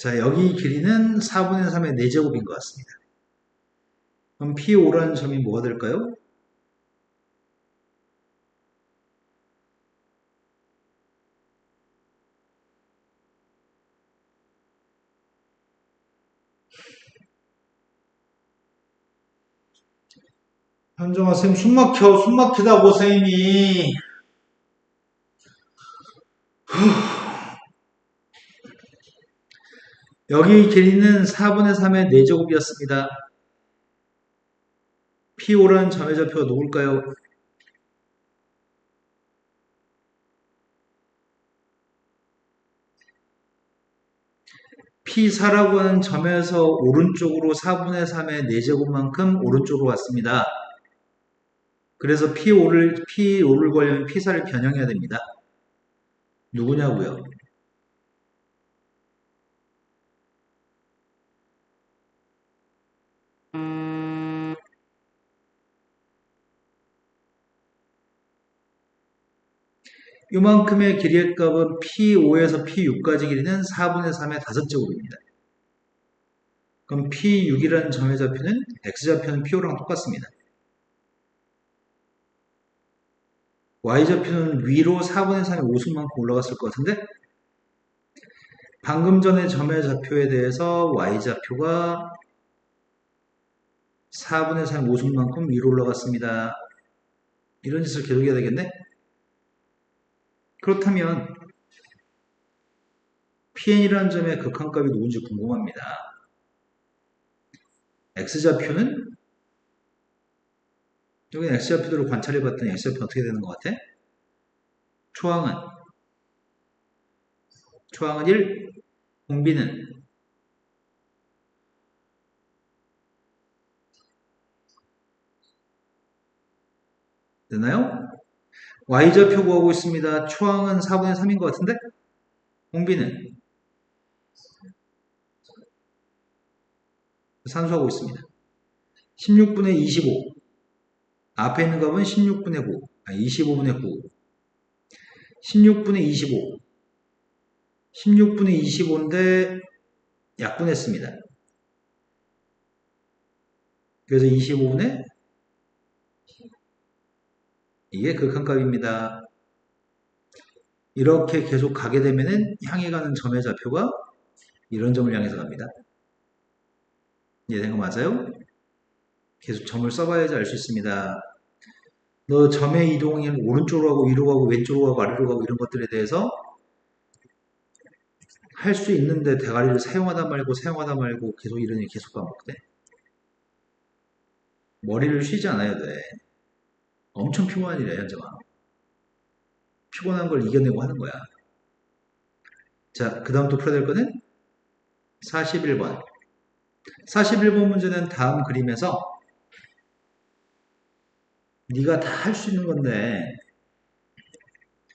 자, 여기 길이는 4분의 3의 4제곱인 것 같습니다. 그럼 P5라는 점이 뭐가 될까요? 현정아, 쌤 숨 막혀, 숨 막히다고, 쌤이. 여기 길이는 4분의 3의 4제곱이었습니다. P5라는 점의 좌표가 누굴까요? P4라고 하는 점에서 오른쪽으로 4분의 3의 4제곱만큼 오른쪽으로 왔습니다. 그래서 P5를 구하려면 P4를 변형해야 됩니다. 누구냐고요? 이만큼의 길이의 값은 P5에서 P6까지 길이는 4분의 3의 5제곱입니다. 그럼 P6이라는 점의 좌표는 X좌표는 P5랑 똑같습니다. Y좌표는 위로 4분의 3의 5승만큼 올라갔을 것 같은데 방금 전에 점의 좌표에 대해서 Y좌표가 4분의 3의 5승만큼 위로 올라갔습니다. 이런 짓을 계속 해야 되겠네? 그렇다면 PN이라는 점의 극한값이 누군지 궁금합니다. X좌표는 여기는 X좌표도를 관찰해봤더니 X좌표 어떻게 되는 것 같아? 초항은 1, 공비는 되나요? Y좌표 구하고 있습니다. 초항은 4분의 3인 것 같은데? 공비는 산수하고 있습니다. 16분의 25. 앞에 있는 값은 16분의 9. 25분의 9. 16분의 25. 16분의 25인데 약분했습니다. 그래서 25분의 이게 극한값입니다. 이렇게 계속 가게 되면은 향해 가는 점의 좌표가 이런 점을 향해서 갑니다. 이해된 거 맞아요? 계속 점을 써봐야지 알 수 있습니다. 너 점의 이동이 오른쪽으로 가고 위로 가고 왼쪽으로 가고 아래로 가고 이런 것들에 대해서 할 수 있는데 대가리를 사용하다 말고 계속 이런 일 계속 반복돼. 머리를 쉬지 않아야 돼. 엄청 피곤한 일이야, 현정아. 피곤한 걸 이겨내고 하는 거야. 자, 그 다음 또 풀어야 될 거는 41번. 41번 문제는 다음 그림에서 네가 다 할 수 있는 건데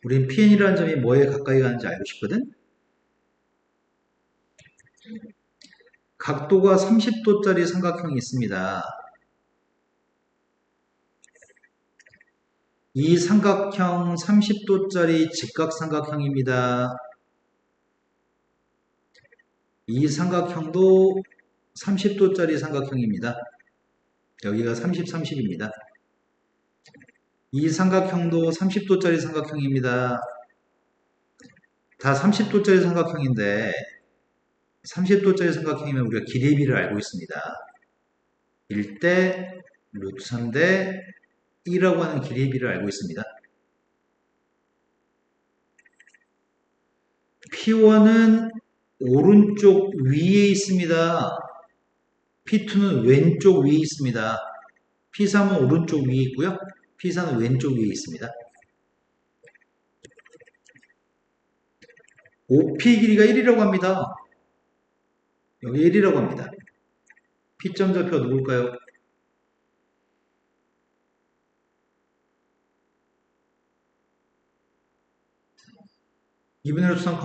우린 PN이라는 점이 뭐에 가까이 가는지 알고 싶거든? 각도가 30도짜리 삼각형이 있습니다. 이 삼각형 30도짜리 직각삼각형입니다. 이 삼각형도 30도짜리 삼각형입니다. 여기가 30, 30입니다. 이 삼각형도 30도짜리 삼각형입니다. 다 30도짜리 삼각형인데 30도짜리 삼각형이면 우리가 길이의 비를 알고 있습니다. 1대 루트 3대 2라고 하는 길이의 비를 알고 있습니다. P1은 오른쪽 위에 있습니다. P2는 왼쪽 위에 있습니다. P3은 오른쪽 위에 있고요. P4는 왼쪽 위에 있습니다. OP 길이가 1이라고 합니다. 여기 1이라고 합니다. P점 좌표가 누굴까요? 이분의 루트 3,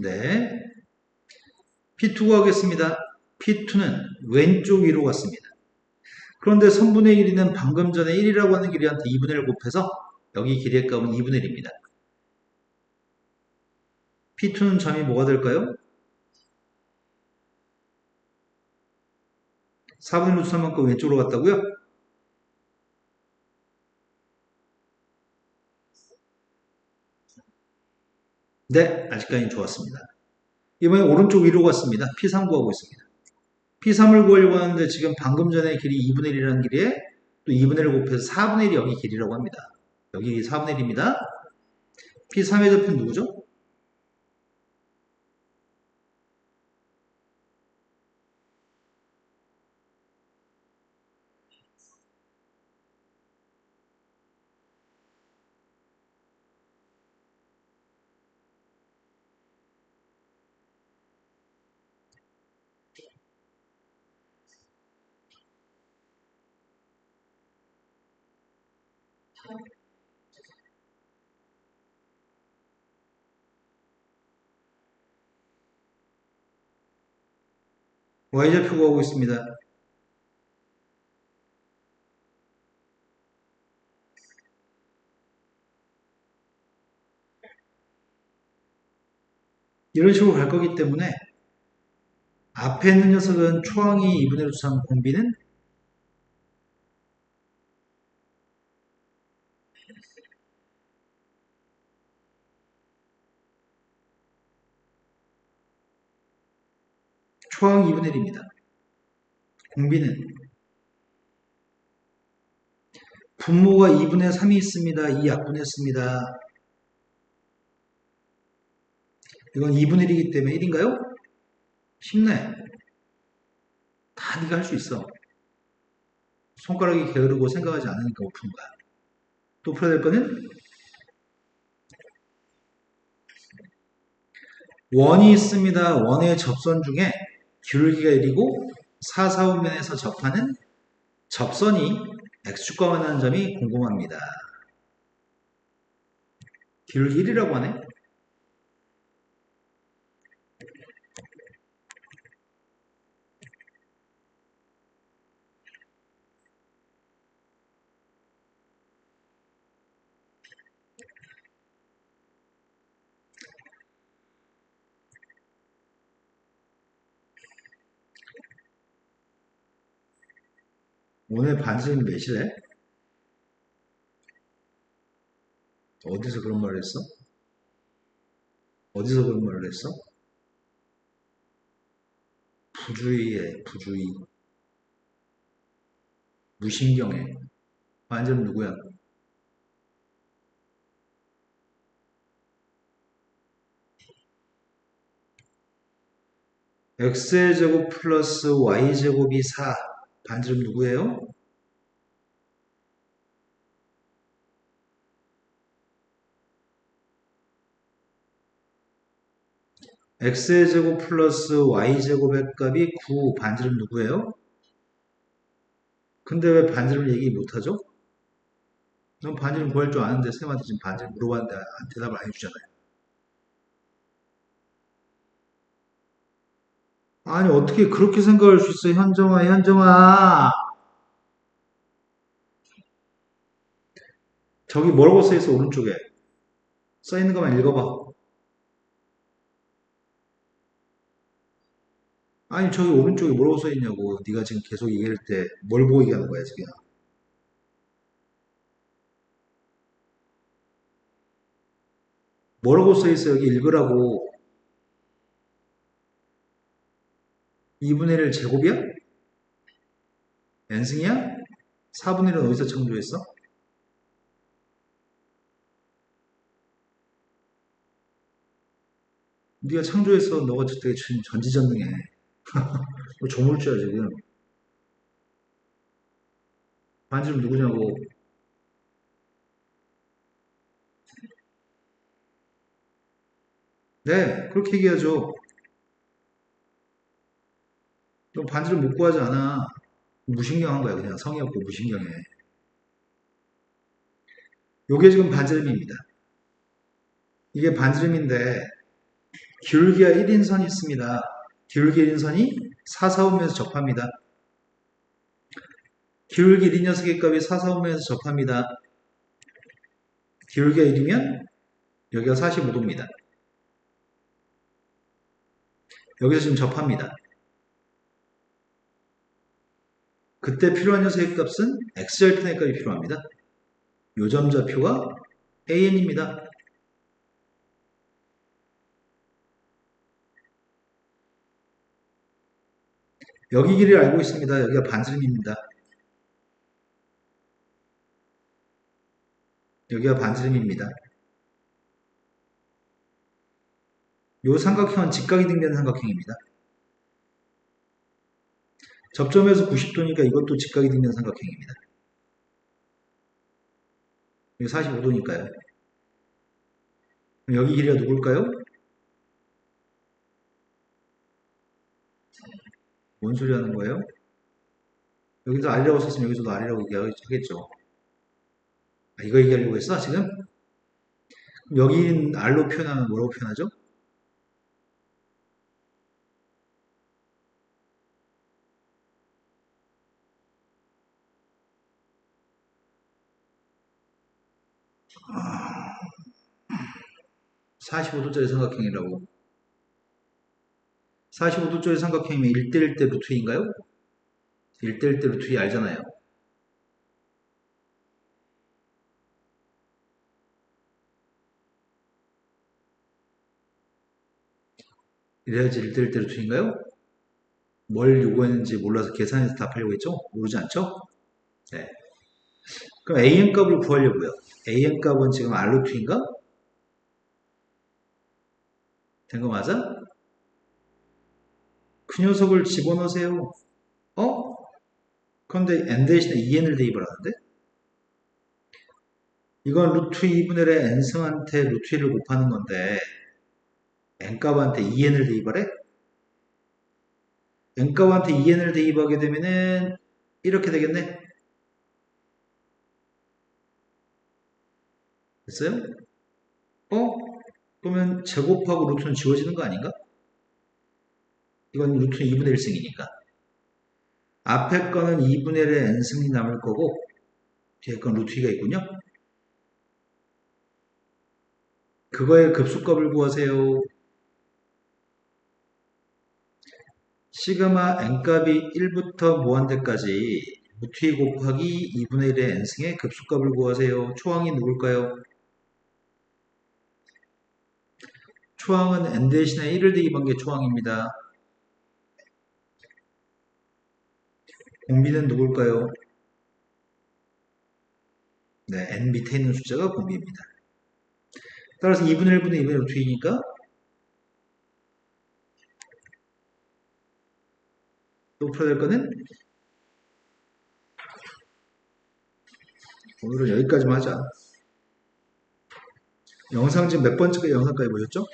네. P2 구하겠습니다. P2는 왼쪽 위로 갔습니다. 그런데 선분의 길이는 방금 전에 1이라고 하는 길이한테 2분의 1 곱해서 여기 길이의 값은 2분의 1입니다. P2는 점이 뭐가 될까요? 4분의 루트 3만큼 왼쪽으로 갔다고요? 네, 아직까지는 좋았습니다. 이번에 오른쪽 위로 갔습니다. P3 구하고 있습니다. P3을 구하려고 하는데 지금 방금 전에 길이 2분의 1이라는 길이에 또 2분의 1을 곱해서 4분의 1이 여기 길이라고 합니다. 여기 4분의 1입니다. P3의 좌표는 누구죠? Y좌표 구하고 있습니다. 이런 식으로 갈 거기 때문에 앞에 있는 녀석은 초항이 2분의 루트 3 공비는 초항 2분의 1입니다. 공비는 분모가 2분의 3이 있습니다. 2 약분했습니다. 이건 2분의 1이기 때문에 1인가요? 쉽네. 다 네가 할 수 있어. 손가락이 게으르고 생각하지 않으니까 못 푸는 거야. 또 풀어야 될 거는 원이 있습니다. 원의 접선 중에 기울기가 1이고 사사분면에서 접하는 접선이 x축과 만나는 점이 궁금합니다. 기울기 1이라고 하네. 오늘 반지름 몇이래? 어디서 그런 말을 했어? 어디서 그런 말을 했어? 부주의에 부주의. 무신경에. 반지름 누구야? x의 제곱 플러스 y 제곱이 4. 반지름 누구예요? x의 제곱 플러스 y 제곱의 값이 9. 반지름 누구예요? 근데 왜 반지름 얘기 못하죠? 넌 반지름 구할 줄 아는데 쌤한테 지금 반지름 물어봤는데 대답을 안 해주잖아요. 아니 어떻게 그렇게 생각할 수 있어, 현정아, 현정아. 저기 뭐라고 써있어, 오른쪽에. 써있는 것만 읽어봐. 아니 저기 오른쪽에 뭐라고 써있냐고. 네가 지금 계속 얘기할 때 뭘 보고 얘기하는 거야 지금. 뭐라고 써있어, 여기 읽으라고. 2분의 1 제곱이야? n승이야? 4분의 1은 어디서 창조했어? 네가 창조했어. 너가 되게 지금 전지전능해. 너 조물주야 지금. 반지름 누구냐고. 네, 그렇게 얘기하죠. 너 반지름 못 구하지 않아. 무신경한 거야. 그냥 성의 없고 무신경해. 요게 지금 반지름입니다. 이게 반지름인데 기울기가 1인선이 있습니다. 기울기 1인선이 4, 4분면에서 접합니다. 기울기 1인 녀석의 값이 4, 4분면에서 접합니다. 기울기가 1이면 여기가 45도입니다. 여기서 지금 접합니다. 그때 필요한 녀석의 값은 x절편의 값이 필요합니다. 요점 좌표가 an입니다. 여기 길이를 알고 있습니다. 여기가 반지름입니다. 여기가 반지름입니다. 이 삼각형은 직각이 등비하는 삼각형입니다. 접점에서 90도니까 이것도 직각이 등비하는 삼각형입니다. 여기 45도니까요. 여기 길이가 누굴까요? 뭔 소리 하는 거예요? 여기서 R이라고 썼으면 여기서도 R이라고 얘기하겠죠. 아, 이거 얘기하려고 했어, 지금? 여기는 R로 표현하면 뭐라고 표현하죠? 아, 45도짜리 삼각형이라고. 45도짜리 삼각형이면 1대1대 루트 2인가요? 1대1대 루트 2 알잖아요. 이래야지 1대1대 루트 2인가요? 뭘 요구했는지 몰라서 계산해서 답하려고 했죠? 모르지 않죠? 네. 그럼 AN 값을 구하려고요. AN 값은 지금 R 루트 2인가? 된 거 맞아? 그 녀석을 집어넣으세요. 어? 그런데 n 대신에 2n을 대입을 하는데? 이건 루트 2분의 1의 n승한테 루트 1을 곱하는 건데 n값한테 2n을 대입하래? n값한테 2n을 대입하게 되면은 이렇게 되겠네? 됐어요? 어? 그러면 제곱하고 루트는 지워지는 거 아닌가? 이건 루트는 2분의 1승이니까. 앞에 거는 2분의 1의 n승이 남을 거고 뒤에 건 루트 2가 있군요. 그거의 급수값을 구하세요. 시그마 n값이 1부터 무한대까지 루트 2 곱하기 2분의 1의 n승의 급수값을 구하세요. 초항이 누굴까요? 초항은 n 대신에 1을 대입한 게 초항입니다. 공비는 누굴까요? 네, n 밑에 있는 숫자가 공비입니다. 따라서 2분의 1분의 2분의 루트 2니까 또 풀어야 될 거는 오늘은 여기까지만 하자. 영상 지금 몇 번째 영상까지 보셨죠?